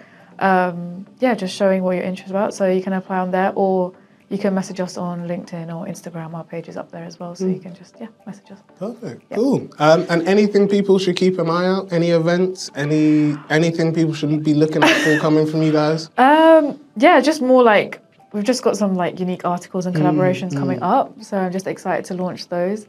Speaker 2: just showing what you're interested about. So you can apply on there, or you can message us on LinkedIn or Instagram. Our page is up there as well, so you can just message us.
Speaker 1: Perfect, cool. And anything people should keep an eye out? Any events? Anything people should be looking out for coming from you guys?
Speaker 2: Just more like we've just got some like unique articles and collaborations coming up, so I'm just excited to launch those.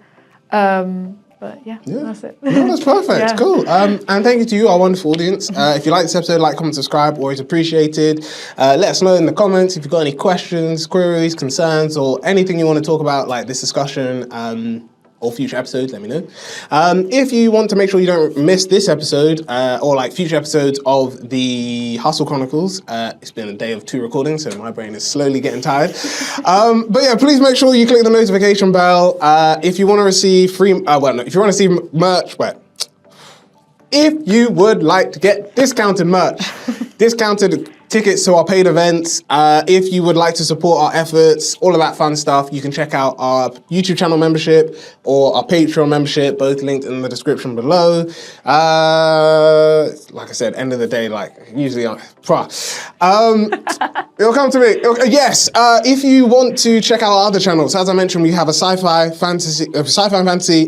Speaker 2: But that's it.
Speaker 1: No, that's perfect. Cool. And thank you to you, our wonderful audience. If you like this episode, like, comment, subscribe, always appreciated. Let us know in the comments if you've got any questions, queries, concerns, or anything you want to talk about, like this discussion, or future episodes, let me know. If you want to make sure you don't miss this episode, or like future episodes of the Hustle Chronicles, it's been a day of 2 recordings, so my brain is slowly getting tired. But yeah, please make sure you click the notification bell. If you want to receive if you want to receive merch, if you would like to get discounted merch, discounted tickets to our paid events, if you would like to support our efforts, all of that fun stuff, you can check out our YouTube channel membership or our Patreon membership, both linked in the description below. Like I said, end of the day, like usually, it'll come to me. Yes, if you want to check out our other channels, as I mentioned, we have a sci-fi, fantasy,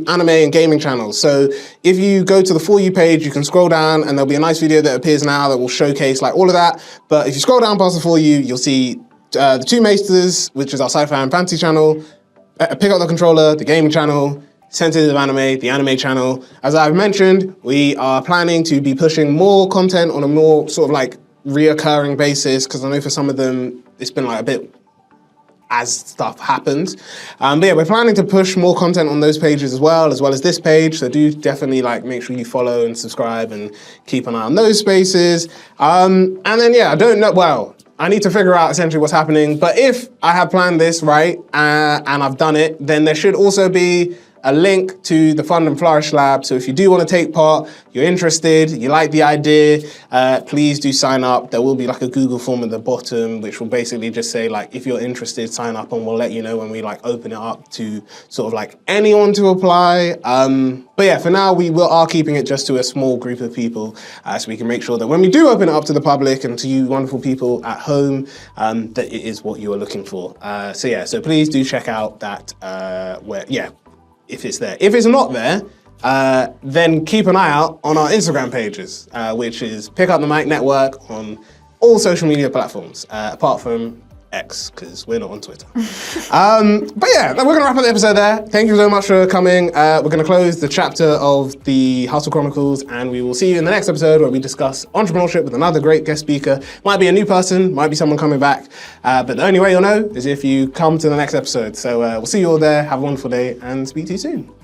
Speaker 1: anime, and gaming channel. So if you go to the For You page, you can scroll down and there'll be a nice video that appears now that will showcase like all of that. But if you scroll down past the For You, you'll see the Two Maesters, which is our sci-fi and fantasy channel, Pick Up the Controller, the gaming channel, Sensitive Anime, the anime channel. As I've mentioned, we are planning to be pushing more content on a more sort of like reoccurring basis, because I know for some of them, it's been like a bit as stuff happens. But yeah, we're planning to push more content on those pages as well as this page. So do definitely like make sure you follow and subscribe and keep an eye on those spaces. And then I don't know, I need to figure out essentially what's happening. But if I have planned this right and I've done it, then there should also be a link to the Fund and Flourish Lab. So if you do want to take part, you're interested, you like the idea, please do sign up. There will be like a Google form at the bottom, which will basically just say like, if you're interested, sign up, and we'll let you know when we like open it up to sort of like anyone to apply. But yeah, for now, we are keeping it just to a small group of people, so we can make sure that when we do open it up to the public and to you wonderful people at home, that it is what you are looking for. So yeah, so please do check out that, if it's there. If it's not there, then keep an eye out on our Instagram pages, which is Pick Up the Mic Network on all social media platforms, apart from X, because we're not on Twitter. But yeah, we're going to wrap up the episode there. Thank you so much for coming. We're going to close the chapter of the Hustle Chronicles, and we will see you in the next episode where we discuss entrepreneurship with another great guest speaker. Might be a new person, might be someone coming back, but the only way you'll know is if you come to the next episode. So we'll see you all there. Have a wonderful day, and speak to you soon.